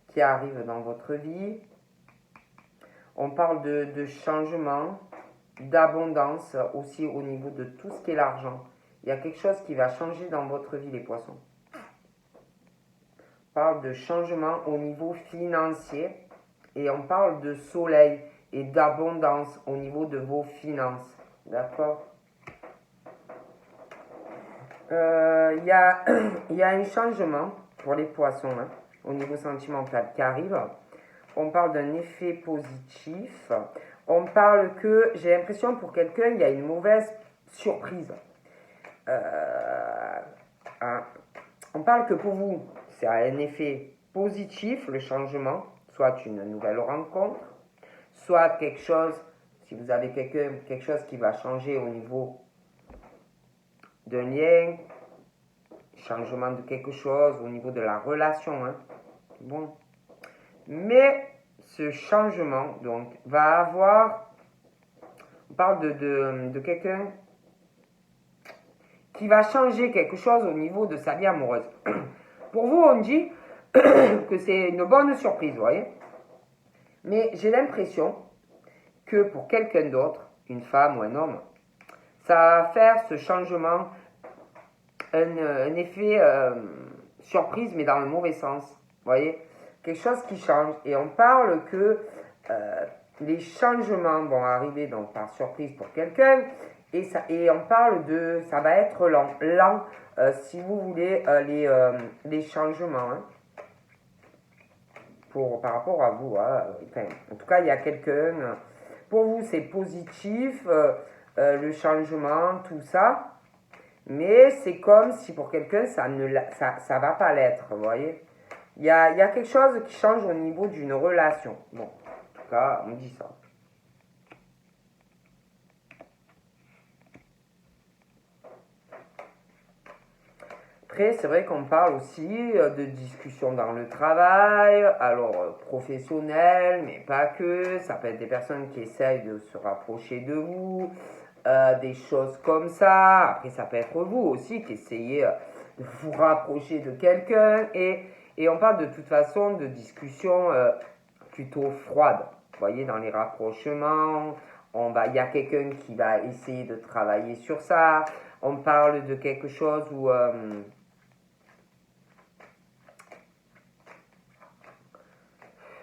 qui arrive dans votre vie. On parle de changement, d'abondance aussi au niveau de tout ce qui est l'argent. Il y a quelque chose qui va changer dans votre vie, les poissons. On parle de changement au niveau financier et on parle de soleil et d'abondance au niveau de vos finances. D'accord ? Il y a un changement pour les poissons hein, au niveau sentimental qui arrive. On parle d'un effet positif. On parle que, j'ai l'impression pour quelqu'un, il y a une mauvaise surprise. Hein. On parle que pour vous, c'est un effet positif, le changement, soit une nouvelle rencontre, soit quelque chose, si vous avez quelque chose qui va changer au niveau d'un lien, changement de quelque chose au niveau de la relation. Hein. Bon. Mais ce changement, donc, va avoir, on parle de quelqu'un qui va changer quelque chose au niveau de sa vie amoureuse. Pour vous, on dit que c'est une bonne surprise, vous voyez. Mais j'ai l'impression que pour quelqu'un d'autre, une femme ou un homme, ça va faire ce changement un effet surprise, mais dans le mauvais sens, vous voyez. Quelque chose qui change. Et on parle que les changements vont arriver donc par surprise pour quelqu'un. Et on parle de, ça va être lent. Lent, si vous voulez, les changements. Hein, par rapport à vous. Hein, enfin, en tout cas, il y a quelqu'un. Pour vous, c'est positif, le changement, tout ça. Mais c'est comme si pour quelqu'un, ça va pas l'être, vous voyez. Il y a quelque chose qui change au niveau d'une relation. Bon, en tout cas, on dit ça. Après, c'est vrai qu'on parle aussi de discussions dans le travail, alors professionnel, mais pas que. Ça peut être des personnes qui essayent de se rapprocher de vous, des choses comme ça. Après, ça peut être vous aussi qui essayez de vous rapprocher de quelqu'un. Et on parle de toute façon de discussions plutôt froides. Vous voyez, dans les rapprochements, il y a quelqu'un qui va essayer de travailler sur ça. On parle de quelque chose où...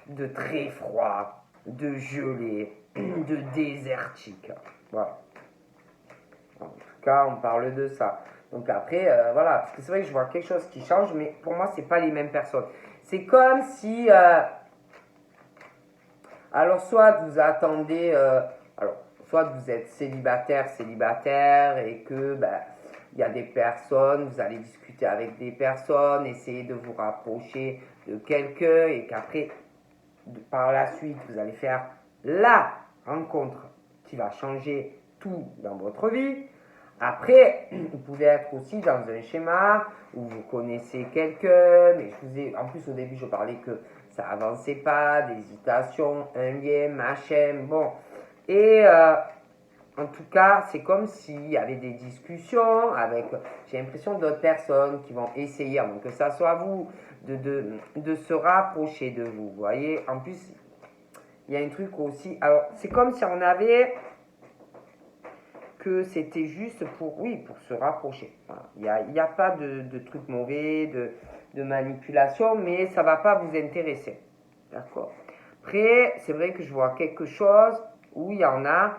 de très froid, de gelé, de désertique. Voilà. En tout cas, on parle de ça. Donc après, voilà, parce que c'est vrai que je vois quelque chose qui change, mais pour moi, c'est pas les mêmes personnes. C'est comme si... alors, soit vous attendez... soit vous êtes célibataire, et que... il y a des personnes, vous allez discuter avec des personnes, essayer de vous rapprocher de quelqu'un, et qu'après... par la suite, vous allez faire la rencontre qui va changer tout dans votre vie. Après, vous pouvez être aussi dans un schéma où vous connaissez quelqu'un, mais en plus au début je parlais que ça avançait pas, d'hésitation, un lien, machin, bon. Et en tout cas, c'est comme s'il y avait des discussions avec, j'ai l'impression, d'autres personnes qui vont essayer, avant que ça soit vous, de se rapprocher de vous. Vous voyez, en plus, il y a un truc aussi. Alors, c'est comme si on avait que c'était juste pour se rapprocher. Voilà. Il n'y a pas de truc mauvais, de manipulation, mais ça ne va pas vous intéresser. D'accord. Après, c'est vrai que je vois quelque chose où il y en a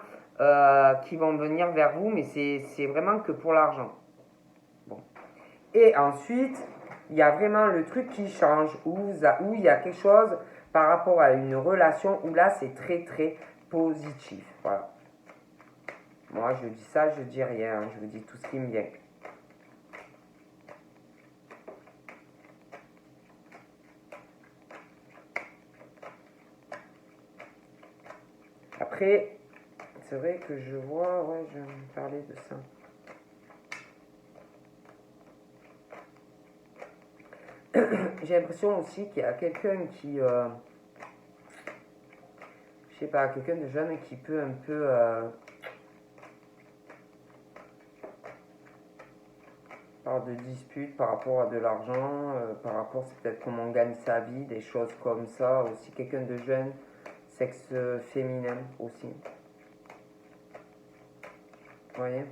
qui vont venir vers vous, mais c'est vraiment que pour l'argent. Bon. Et ensuite, il y a vraiment le truc qui change, où il y a quelque chose par rapport à une relation où là, c'est très, très positif. Voilà. Moi, je dis ça, je dis rien, je vous dis tout ce qui me vient. Après, c'est vrai que je vois, ouais, je vais me parler de ça. J'ai l'impression aussi qu'il y a quelqu'un qui, je sais pas, quelqu'un de jeune qui peut un peu par de disputes par rapport à de l'argent, par rapport, c'est peut-être comment on gagne sa vie, des choses comme ça. Aussi, quelqu'un de jeune, sexe féminin aussi. Vous voyez?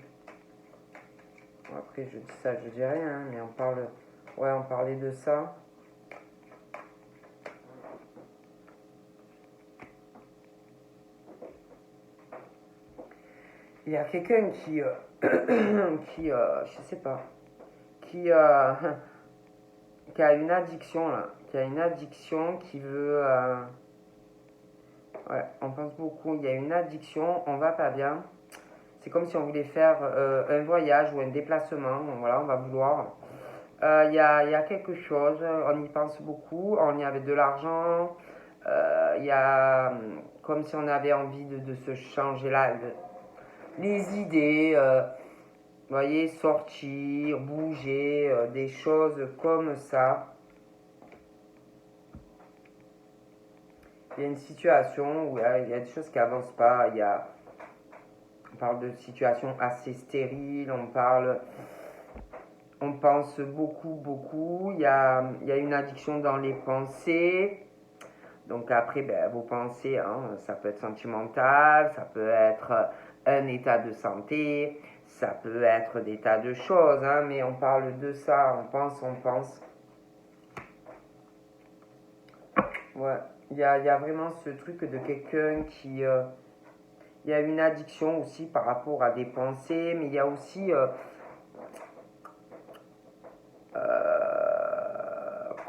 Après, je dis ça, je dis rien, hein, mais on parle, ouais, on parlait de ça. Il y a quelqu'un qui, je sais pas, qui, qui a une addiction là, qui a une addiction, qui veut, ouais, on pense beaucoup, il y a une addiction, on va pas bien. C'est comme si on voulait faire un voyage ou un déplacement, donc voilà, on va vouloir. Il y a quelque chose, on y pense beaucoup, on y avait de l'argent, il y a comme si on avait envie de se changer là, les idées, vous voyez, sortir, bouger, des choses comme ça. Il y a une situation où il y a des choses qui n'avancent pas, on parle de situations assez stériles, on pense beaucoup, beaucoup, il y a une addiction dans les pensées. Donc après, ben, vos pensées, hein, ça peut être sentimental, ça peut être un état de santé, ça peut être des tas de choses, hein, mais on parle de ça, on pense. Ouais, il y a vraiment ce truc de quelqu'un qui... il y a une addiction aussi par rapport à des pensées, mais il y a aussi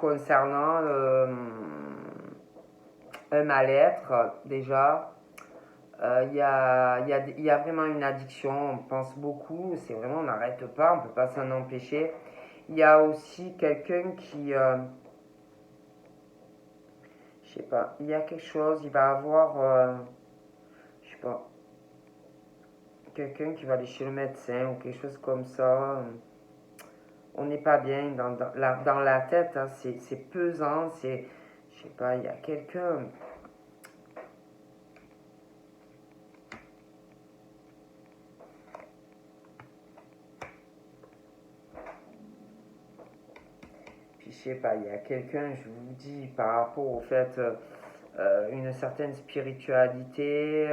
concernant un mal-être déjà. Il y a vraiment une addiction, on pense beaucoup, c'est vraiment, on n'arrête pas, on ne peut pas s'en empêcher. Il y a aussi quelqu'un qui, je sais pas, il y a quelque chose, il va avoir, je sais pas, quelqu'un qui va aller chez le médecin ou quelque chose comme ça. On n'est pas bien dans la tête, hein, c'est pesant, c'est, je sais pas, il y a quelqu'un. Puis je sais pas, il y a quelqu'un, je vous dis, par rapport au fait, une certaine spiritualité,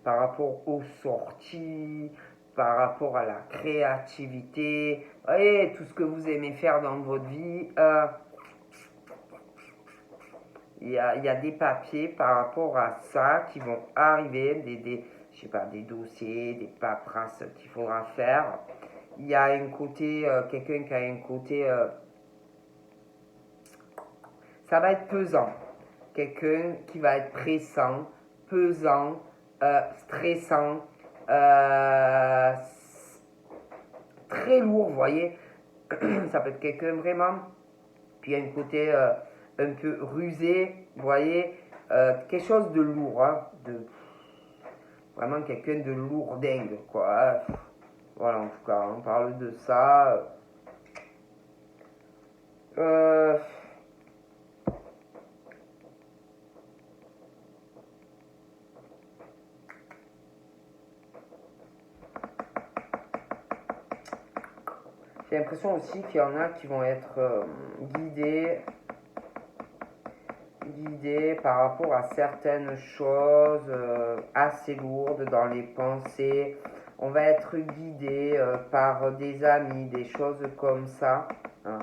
par rapport aux sorties, par rapport à la créativité, vous voyez, tout ce que vous aimez faire dans votre vie. Il y a des papiers par rapport à ça qui vont arriver, je sais pas, des dossiers, des paperasses qu'il faudra faire. Il y a un côté, quelqu'un qui a un côté, ça va être pesant. Quelqu'un qui va être pressant, pesant, stressant, très lourd, vous voyez. Ça peut être quelqu'un vraiment. Puis il y a un côté un peu rusé, vous voyez. Quelque chose de lourd, hein, vraiment quelqu'un de lourdingue, quoi. Voilà, en tout cas, on parle de ça. Euh, J'ai l'impression aussi qu'il y en a qui vont être guidés par rapport à certaines choses assez lourdes dans les pensées. On va être guidé par des amis, des choses comme ça, hein.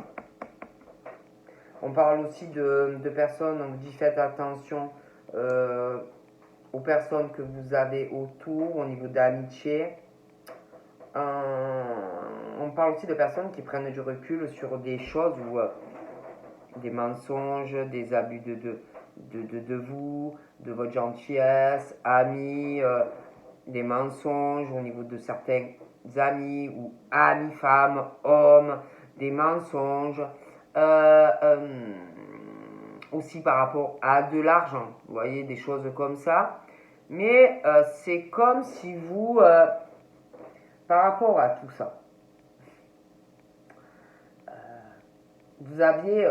On parle aussi de personnes, donc dites faites attention aux personnes que vous avez autour au niveau d'amitié. parle aussi de personnes qui prennent du recul sur des choses ou des mensonges, des abus de vous, de votre gentillesse, amis, des mensonges au niveau de certains amis ou amis, femmes, hommes, des mensonges. Euh, euh, Aussi par rapport à de l'argent, vous voyez, des choses comme ça. Mais c'est comme si vous, par rapport à tout ça, vous aviez,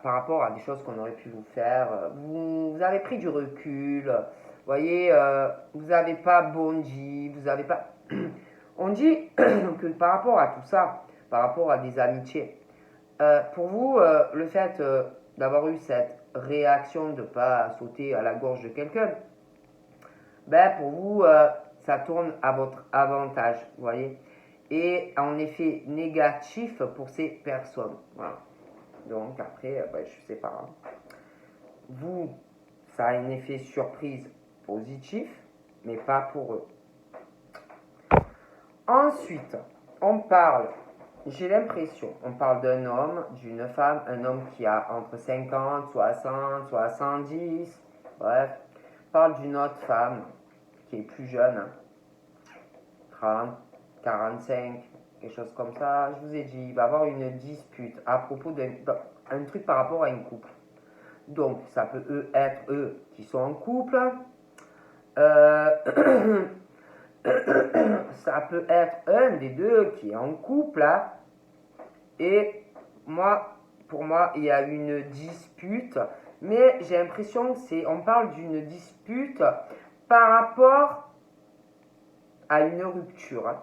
par rapport à des choses qu'on aurait pu vous faire, vous avez pris du recul, vous voyez, vous n'avez pas bondi, vous n'avez pas... On dit que par rapport à tout ça, par rapport à des amitiés, pour vous, le fait d'avoir eu cette réaction de ne pas sauter à la gorge de quelqu'un, ben pour vous, ça tourne à votre avantage, vous voyez. Et en effet négatif pour ces personnes. Voilà. Donc après, ben, je sais pas. Hein. Vous, ça a un effet surprise positif, mais pas pour eux. Ensuite, on parle, j'ai l'impression, on parle d'un homme, d'une femme, un homme qui a entre 50, 60, 70, bref. On parle d'une autre femme qui est plus jeune, hein, 30, 45, quelque chose comme ça. Je vous ai dit, il va y avoir une dispute à propos d'un truc par rapport à une couple. Donc, ça peut être eux qui sont en couple. Euh, ça peut être un des deux qui est en couple. Hein, et moi, pour moi, il y a une dispute. Mais j'ai l'impression que on parle d'une dispute par rapport à une rupture. Hein.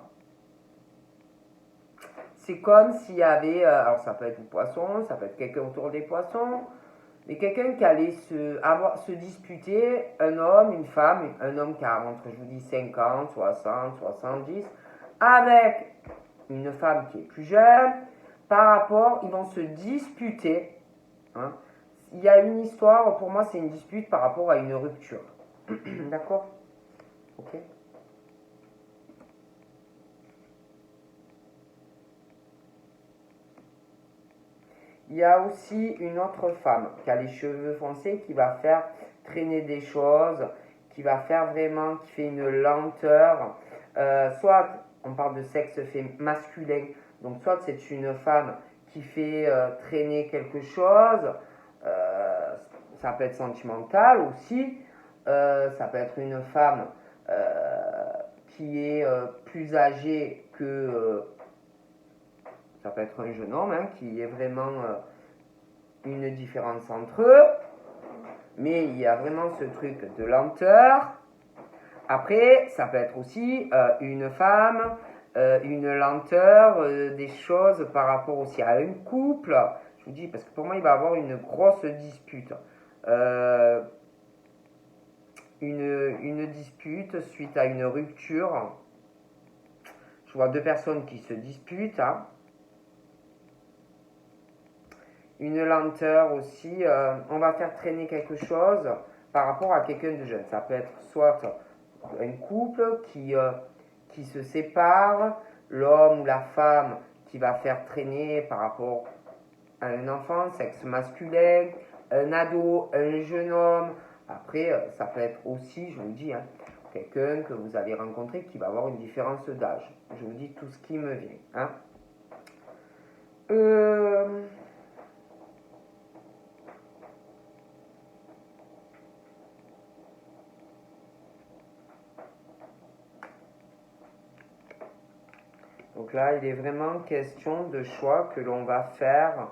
C'est comme s'il y avait, alors ça peut être le poisson, ça peut être quelqu'un autour des poissons, mais quelqu'un qui allait se disputer, un homme, une femme, un homme qui a entre, je vous dis, 50, 60, 70, avec une femme qui est plus jeune, par rapport, ils vont se disputer. Hein. Il y a une histoire, pour moi c'est une dispute par rapport à une rupture. D'accord? Ok. Il y a aussi une autre femme qui a les cheveux foncés, qui va faire traîner des choses, qui va faire vraiment, qui fait une lenteur. Soit on parle de sexe masculin, donc soit c'est une femme qui fait traîner quelque chose, ça peut être sentimental aussi, ça peut être une femme qui est plus âgée que ça peut être un jeune homme hein, qui est vraiment une différence entre eux, mais il y a vraiment ce truc de lenteur. Après, ça peut être aussi une femme, une lenteur, des choses par rapport aussi à un couple. Je vous dis, parce que pour moi, il va y avoir une grosse dispute. Une dispute suite à une rupture. Je vois deux personnes qui se disputent. Hein. Une lenteur aussi, on va faire traîner quelque chose par rapport à quelqu'un de jeune. Ça peut être soit un couple qui se sépare, l'homme ou la femme qui va faire traîner par rapport à un enfant, sexe masculin, un ado, un jeune homme. Après, ça peut être aussi, je vous dis, hein, quelqu'un que vous allez rencontrer qui va avoir une différence d'âge. Je vous dis tout ce qui me vient. Hein. Donc là, il est vraiment question de choix que l'on va faire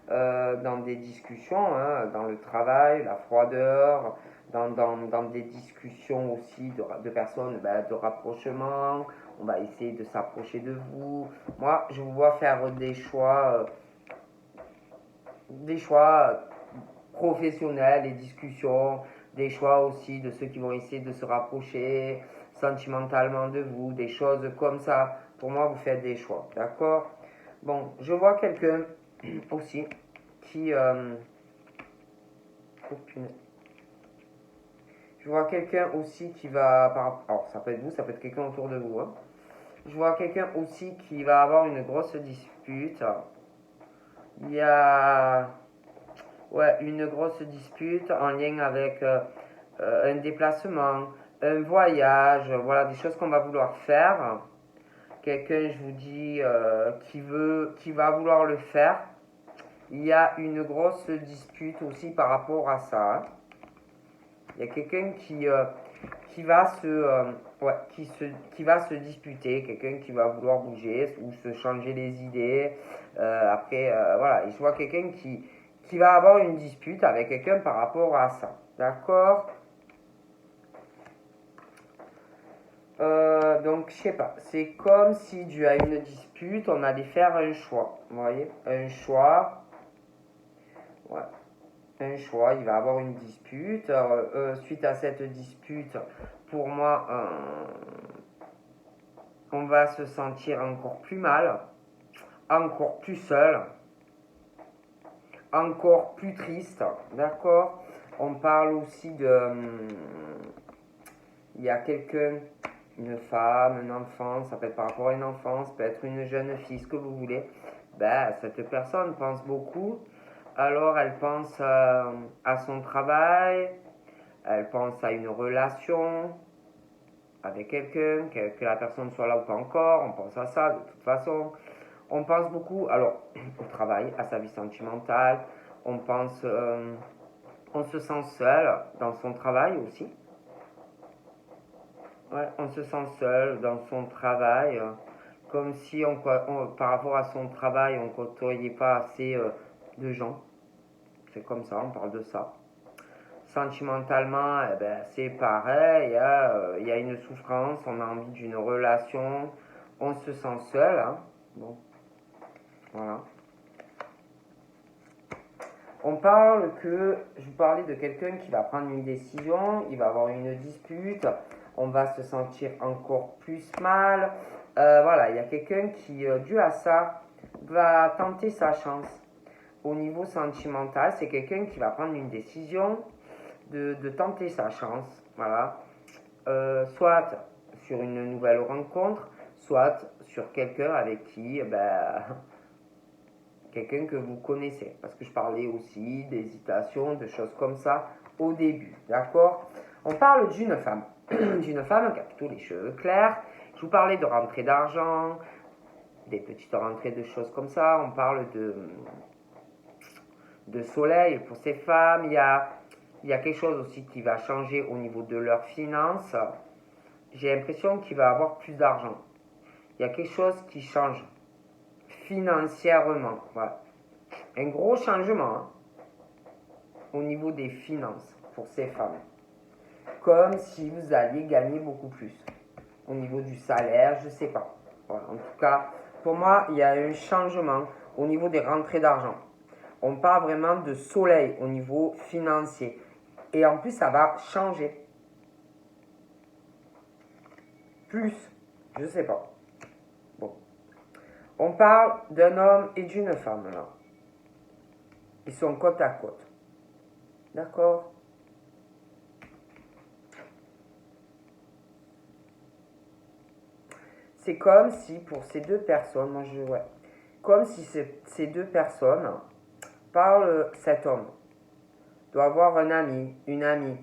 dans des discussions, hein, dans le travail, la froideur, dans des discussions aussi de personnes, de rapprochement. On va essayer de s'approcher de vous. Moi, je vous vois faire des choix professionnels, des discussions, des choix aussi de ceux qui vont essayer de se rapprocher sentimentalement de vous, des choses comme ça. Pour moi, vous faites des choix, d'accord? Bon, je vois quelqu'un aussi qui... je vois quelqu'un aussi qui va... Alors, ça peut être vous, ça peut être quelqu'un autour de vous. Hein, Je vois quelqu'un aussi qui va avoir une grosse dispute. Il y a ouais, une grosse dispute en lien avec un déplacement, un voyage, voilà, des choses qu'on va vouloir faire. Quelqu'un, je vous dis, qui va vouloir le faire. Il y a une grosse dispute aussi par rapport à ça, hein. Il y a quelqu'un qui va ouais, qui va se disputer, quelqu'un qui va vouloir bouger ou se changer les idées. Après, voilà, je vois quelqu'un qui va avoir une dispute avec quelqu'un par rapport à ça. D'accord. Donc, je sais pas, c'est comme si dû à une dispute, on allait faire un choix. Vous voyez, un choix. Ouais, un choix, il va avoir une dispute. Suite à cette dispute, pour moi, on va se sentir encore plus mal, encore plus seul, encore plus triste. D'accord. On parle aussi de. Il y a quelqu'un, une femme, un enfant, ça peut être par rapport à une enfance, ça peut être une jeune fille, ce que vous voulez. Ben, cette personne pense beaucoup. Alors, elle pense à son travail, elle pense à une relation avec quelqu'un, que la personne soit là ou pas encore, on pense à ça de toute façon. On pense beaucoup, alors, au travail, à sa vie sentimentale, on pense, on se sent seul dans son travail aussi. Ouais, on se sent seul dans son travail, comme si par rapport à son travail, on ne côtoyait pas assez de gens. C'est comme ça, on parle de ça. Sentimentalement, eh ben, c'est pareil, il y a une souffrance, on a envie d'une relation, on se sent seul, hein. Bon, voilà. On parle que, je vous parlais de quelqu'un qui va prendre une décision, il va avoir une dispute, on va se sentir encore plus mal. Voilà, il y a quelqu'un qui, dû à ça, va tenter sa chance. Au niveau sentimental, c'est quelqu'un qui va prendre une décision de tenter sa chance. Voilà. Soit sur une nouvelle rencontre, soit sur quelqu'un avec qui, ben, quelqu'un que vous connaissez. Parce que je parlais aussi d'hésitation, de choses comme ça au début. D'accord. On parle d'une femme. D'une femme qui a plutôt les cheveux clairs. Je vous parlais de rentrée d'argent, des petites rentrées de choses comme ça. On parle de soleil pour ces femmes. Il y a quelque chose aussi qui va changer au niveau de leurs finances. J'ai l'impression qu'il va avoir plus d'argent. Il y a quelque chose qui change financièrement. Voilà. Un gros changement, hein, au niveau des finances pour ces femmes. Comme si vous alliez gagner beaucoup plus. Au niveau du salaire, je ne sais pas. Voilà. En tout cas, pour moi, il y a un changement au niveau des rentrées d'argent. On parle vraiment de soleil au niveau financier. Et en plus, ça va changer. Plus, je ne sais pas. Bon. On parle d'un homme et d'une femme, là. Ils sont côte à côte. D'accord. C'est comme si pour ces deux personnes, ouais, comme si ces deux personnes parlent, cet homme doit avoir un ami, une amie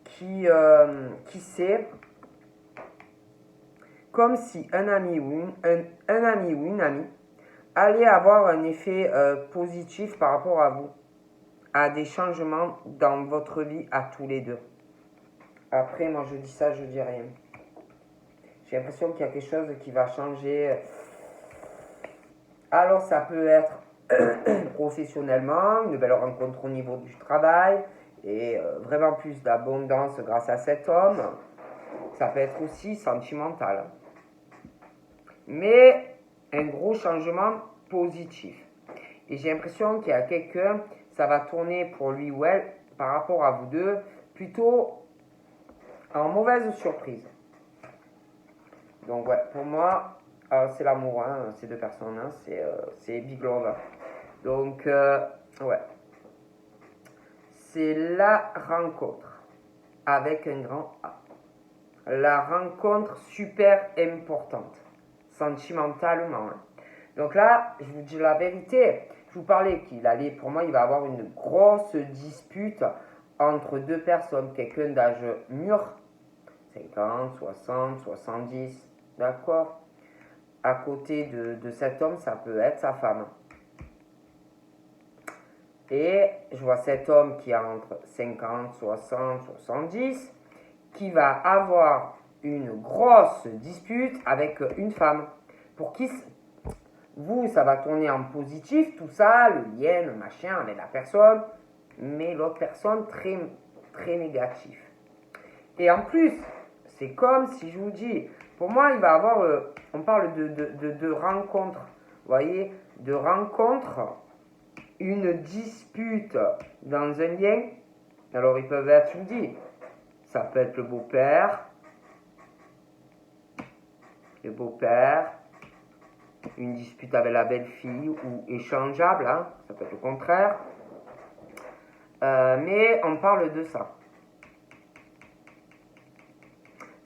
qui sait, comme si un ami un ami ou une amie allait avoir un effet positif par rapport à vous, à des changements dans votre vie à tous les deux. Après, moi je dis ça, je dis rien. J'ai l'impression qu'il y a quelque chose qui va changer. Alors ça peut être professionnellement, une belle rencontre au niveau du travail et vraiment plus d'abondance grâce à cet homme. Ça peut être aussi sentimental. Mais un gros changement positif. Et j'ai l'impression qu'il y a quelqu'un, ça va tourner pour lui ou elle, par rapport à vous deux, plutôt en mauvaise surprise. Donc ouais, pour moi, c'est l'amour, hein, ces deux personnes, hein, c'est Big Love. Donc ouais, c'est la rencontre avec un grand A. La rencontre super importante. sentimentalement. Hein. Donc là, je vous dis la vérité. Je vous parlais qu'il allait, pour moi, il va avoir une grosse dispute entre deux personnes. Quelqu'un d'âge mûr, 50, 60, 70, d'accord? À côté de cet homme, ça peut être sa femme. Et je vois cet homme qui a entre 50, 60, 70, qui va avoir une grosse dispute avec une femme. Pour qui vous, ça va tourner en positif, tout ça, le lien, le machin avec la personne, mais l'autre personne très, très négatif. Et en plus, c'est comme si je vous dis, pour moi, il va avoir, on parle de rencontres, vous voyez, de rencontres, une dispute dans un lien. Alors, ils peuvent être, je vous dis, ça peut être le beau-père, une dispute avec la belle-fille ou échangeable, hein, ça peut être le contraire. Mais on parle de ça.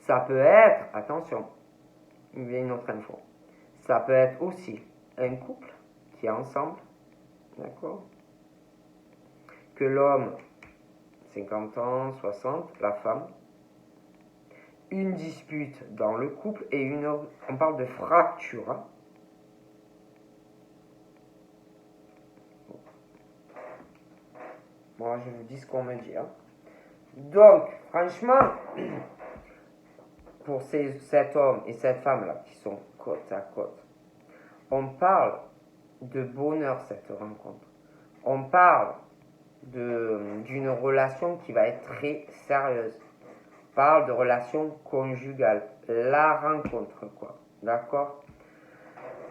Ça peut être, attention, il y a une autre info. Ça peut être aussi un couple qui est ensemble, d'accord? Que l'homme, 50 ans, 60, la femme, une dispute dans le couple et on parle de fracture. Hein? Moi, je vous dis ce qu'on me dit. Hein? Donc, franchement, pour cet homme et cette femme-là qui sont côte à côte, on parle de bonheur, cette rencontre. On parle d'une relation qui va être très sérieuse. On parle de relation conjugale. La rencontre, quoi. D'accord?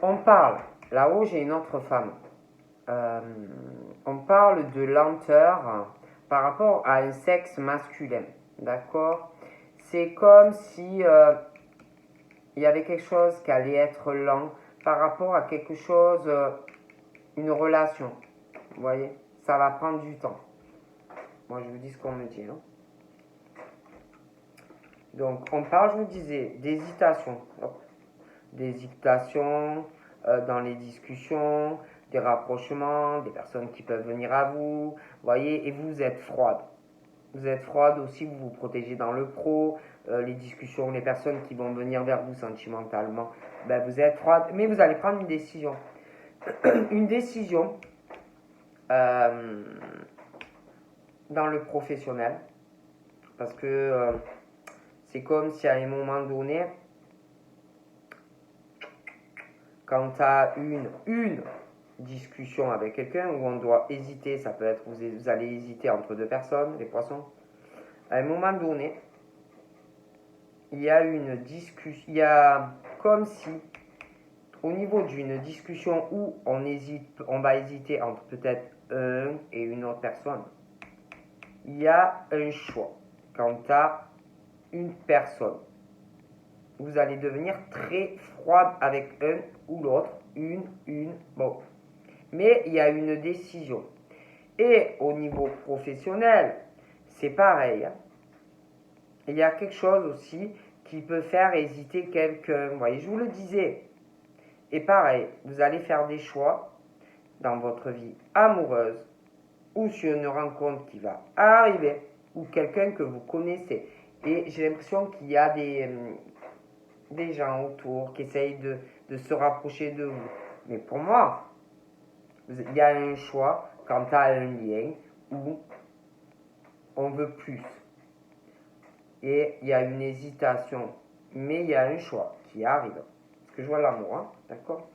On parle, là-haut, j'ai une autre femme. On parle de lenteur par rapport à un sexe masculin. D'accord? C'est comme si il y avait quelque chose qui allait être lent par rapport à quelque chose, une relation. Vous voyez? Ça va prendre du temps. Moi, je vous dis ce qu'on me dit. Hein. Donc, on parle, je vous disais, d'hésitation. D'hésitation dans les discussions, des rapprochements, des personnes qui peuvent venir à vous. Voyez, et vous êtes froide. Vous êtes froide aussi, vous vous protégez dans le pro, les discussions, les personnes qui vont venir vers vous sentimentalement, ben vous êtes froide, mais vous allez prendre une décision. Une décision dans le professionnel, parce que c'est comme si à un moment donné, quand tu as une discussion avec quelqu'un où on doit hésiter, ça peut être vous allez hésiter entre deux personnes, les poissons, à un moment donné, il y a une discussion, il y a comme si au niveau d'une discussion où on va hésiter entre peut-être un et une autre personne, il y a un choix. Quand tu as une personne, vous allez devenir très froide avec un ou l'autre, bon. Mais il y a une décision. Et au niveau professionnel, c'est pareil. Hein. Il y a quelque chose aussi qui peut faire hésiter quelqu'un. Vous voyez, je vous le disais. Et pareil, vous allez faire des choix dans votre vie amoureuse ou sur une rencontre qui va arriver ou quelqu'un que vous connaissez. Et j'ai l'impression qu'il y a des gens autour qui essayent de se rapprocher de vous. Mais pour moi, il y a un choix quant à un lien où on veut plus. Et il y a une hésitation, mais il y a un choix qui arrive. Parce que je vois l'amour, hein, d'accord?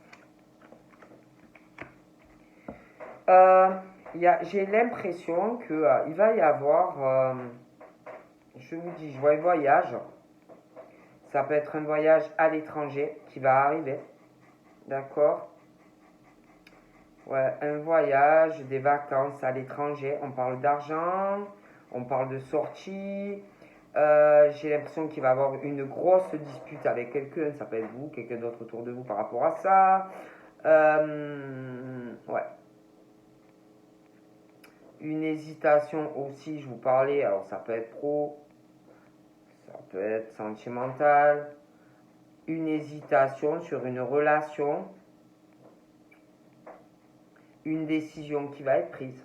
J'ai l'impression qu'il va y avoir, je vous dis, je vois un voyage. Ça peut être un voyage à l'étranger qui va arriver, d'accord? Ouais, un voyage, des vacances à l'étranger. On parle d'argent, on parle de sortie. J'ai l'impression qu'il va y avoir une grosse dispute avec quelqu'un. Ça peut être vous, quelqu'un d'autre autour de vous par rapport à ça. Ouais. Une hésitation aussi, je vous parlais. Alors, ça peut être pro, ça peut être sentimental. une hésitation sur une relation, une décision qui va être prise.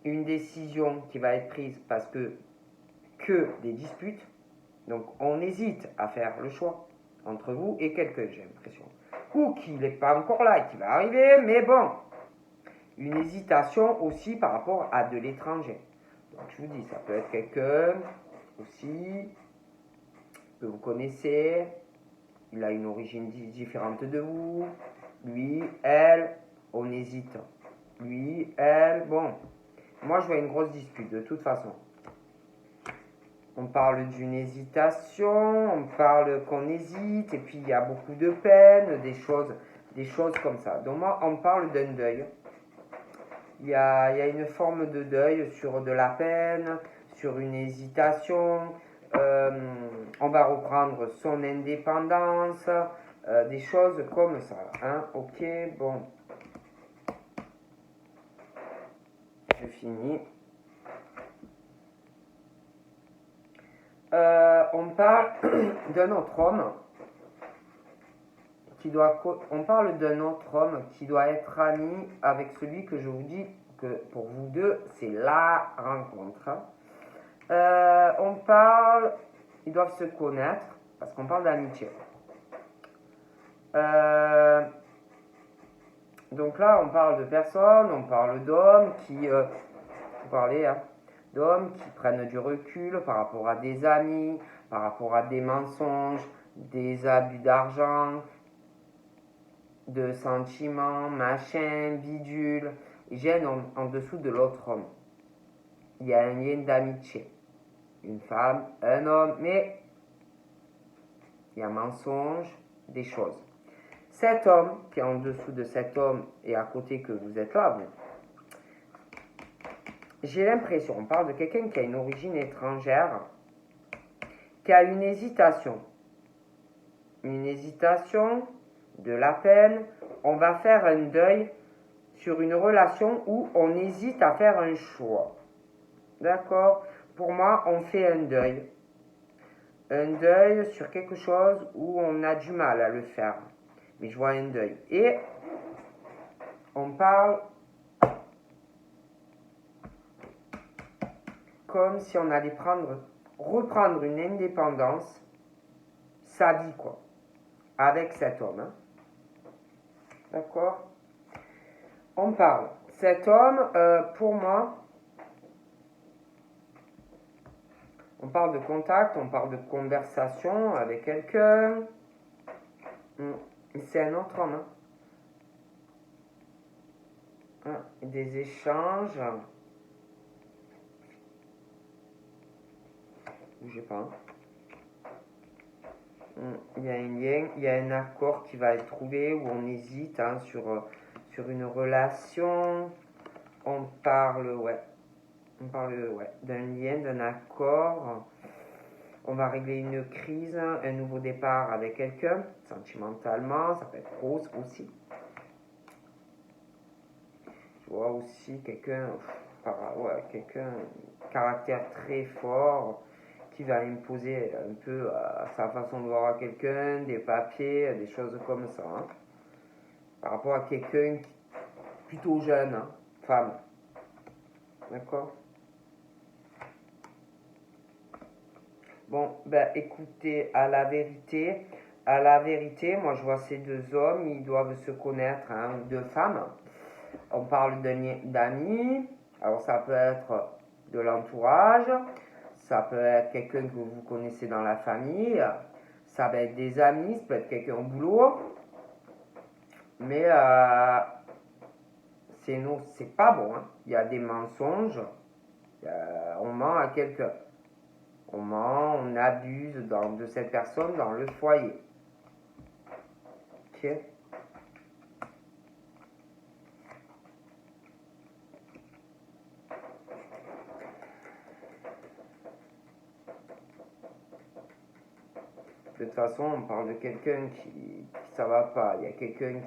Une décision qui va être prise parce que des disputes. Donc on hésite à faire le choix entre vous et quelqu'un, j'ai l'impression. Ou qu'il n'est pas encore là et qu'il va arriver, mais bon. Une hésitation aussi par rapport à de l'étranger. Donc je vous dis, ça peut être quelqu'un aussi que vous connaissez, il a une origine différente de vous, lui, elle, on hésite. Lui, elle, bon. Moi je vois une grosse dispute de toute façon. On parle d'une hésitation, on parle qu'on hésite, et puis il y a beaucoup de peine, des choses comme ça. Donc moi, on parle d'un deuil. Il y a une forme de deuil sur de la peine, sur une hésitation. On va reprendre son indépendance, des choses comme ça. Hein. Ok, bon. Je finis. On parle d'un autre homme on parle d'un autre homme qui doit être ami avec celui que je vous dis que pour vous deux, c'est la rencontre. Ils doivent se connaître parce qu'on parle d'amitié. Donc là, on parle de personnes, on parle d'hommes d'hommes qui prennent du recul par rapport à des amis, par rapport à des mensonges, des abus d'argent, de sentiments, machin, bidule. Gêne en dessous de l'autre homme. Il y a un lien d'amitié. Une femme, un homme, mais il y a mensonge, des choses. Cet homme qui est en dessous de cet homme et à côté que vous êtes là, vous, j'ai l'impression, on parle de quelqu'un qui a une origine étrangère, qui a une hésitation, de la peine. On va faire un deuil sur une relation où on hésite à faire un choix. D'accord? Pour moi, on fait un deuil. Un deuil sur quelque chose où on a du mal à le faire. Mais je vois un deuil. Et on parle comme si on allait reprendre une indépendance, sa vie quoi, avec cet homme. Hein. D'accord? On parle. Cet homme, pour moi, on parle de contact, on parle de conversation avec quelqu'un. C'est un autre homme. Hein. Des échanges. Bougez pas. Il y a un lien, il y a un accord qui va être trouvé où on hésite sur une relation. On parle d'un lien, d'un accord. On va régler une crise, un nouveau départ avec quelqu'un, sentimentalement, ça peut être rose aussi. Je vois aussi quelqu'un, caractère très fort, qui va imposer un peu sa façon de voir à quelqu'un, des papiers, des choses comme ça. Hein. Par rapport à quelqu'un plutôt jeune, hein, femme. D'accord? Bon, ben écoutez, à la vérité, moi je vois ces deux hommes, ils doivent se connaître, hein, deux femmes. On parle d'amis, alors ça peut être de l'entourage, ça peut être quelqu'un que vous connaissez dans la famille, ça peut être des amis, ça peut être quelqu'un au boulot, mais c'est pas bon, hein. Il y a des mensonges, on ment à quelqu'un. On ment, on abuse de cette personne dans le foyer. Ok? De toute façon, on parle de quelqu'un qui ça va pas. Il y a quelqu'un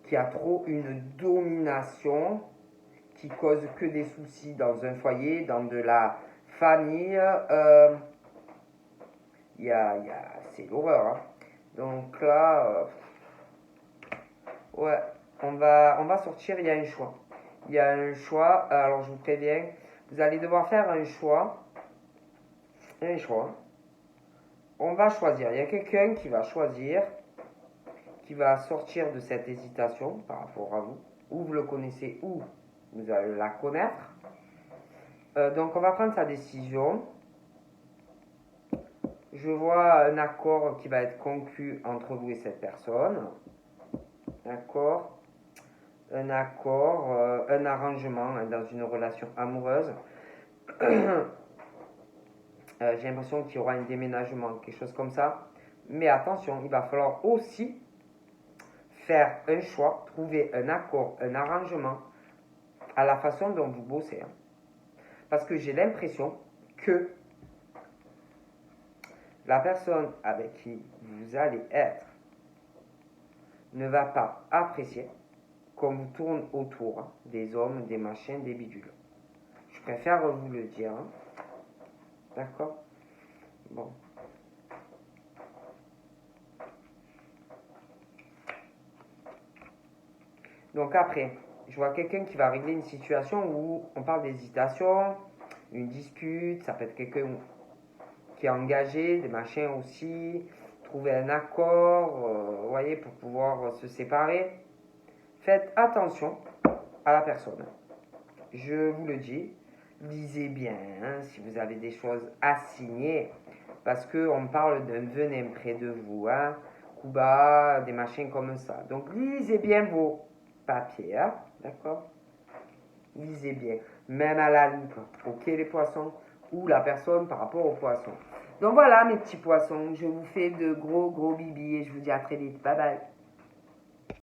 qui a trop une domination, qui cause que des soucis dans un foyer, dans de la famille. c'est l'horreur. Hein. Donc là, ouais, on va sortir, il y a un choix. Il y a un choix, alors je vous préviens, vous allez devoir faire un choix. Un choix. On va choisir, il y a quelqu'un qui va choisir, qui va sortir de cette hésitation par rapport à vous, ou vous le connaissez, ou vous allez la connaître. Donc on va prendre sa décision. Je vois un accord qui va être conclu entre vous et cette personne. D'accord. Un accord, un arrangement dans une relation amoureuse. J'ai l'impression qu'il y aura un déménagement, quelque chose comme ça. Mais attention, il va falloir aussi faire un choix, trouver un accord, un arrangement à la façon dont vous bossez. Hein. Parce que j'ai l'impression que la personne avec qui vous allez être ne va pas apprécier qu'on vous tourne autour hein, des hommes, des machins, des bidules. Je préfère vous le dire. Hein. D'accord? Bon. Donc après, je vois quelqu'un qui va régler une situation où on parle d'hésitation, une dispute, ça peut être quelqu'un qui est engagé, des machins aussi, trouver un accord, vous voyez, pour pouvoir se séparer. Faites attention à la personne. Je vous le dis, lisez bien hein, si vous avez des choses à signer, parce qu'on parle d'un venin près de vous, hein, Cuba, des machins comme ça. Donc lisez bien vos papiers, hein, d'accord? Lisez bien, même à la loupe, ok les poissons, ou la personne par rapport aux poissons. Donc voilà mes petits poissons, je vous fais de gros bibis et je vous dis à très vite, bye bye.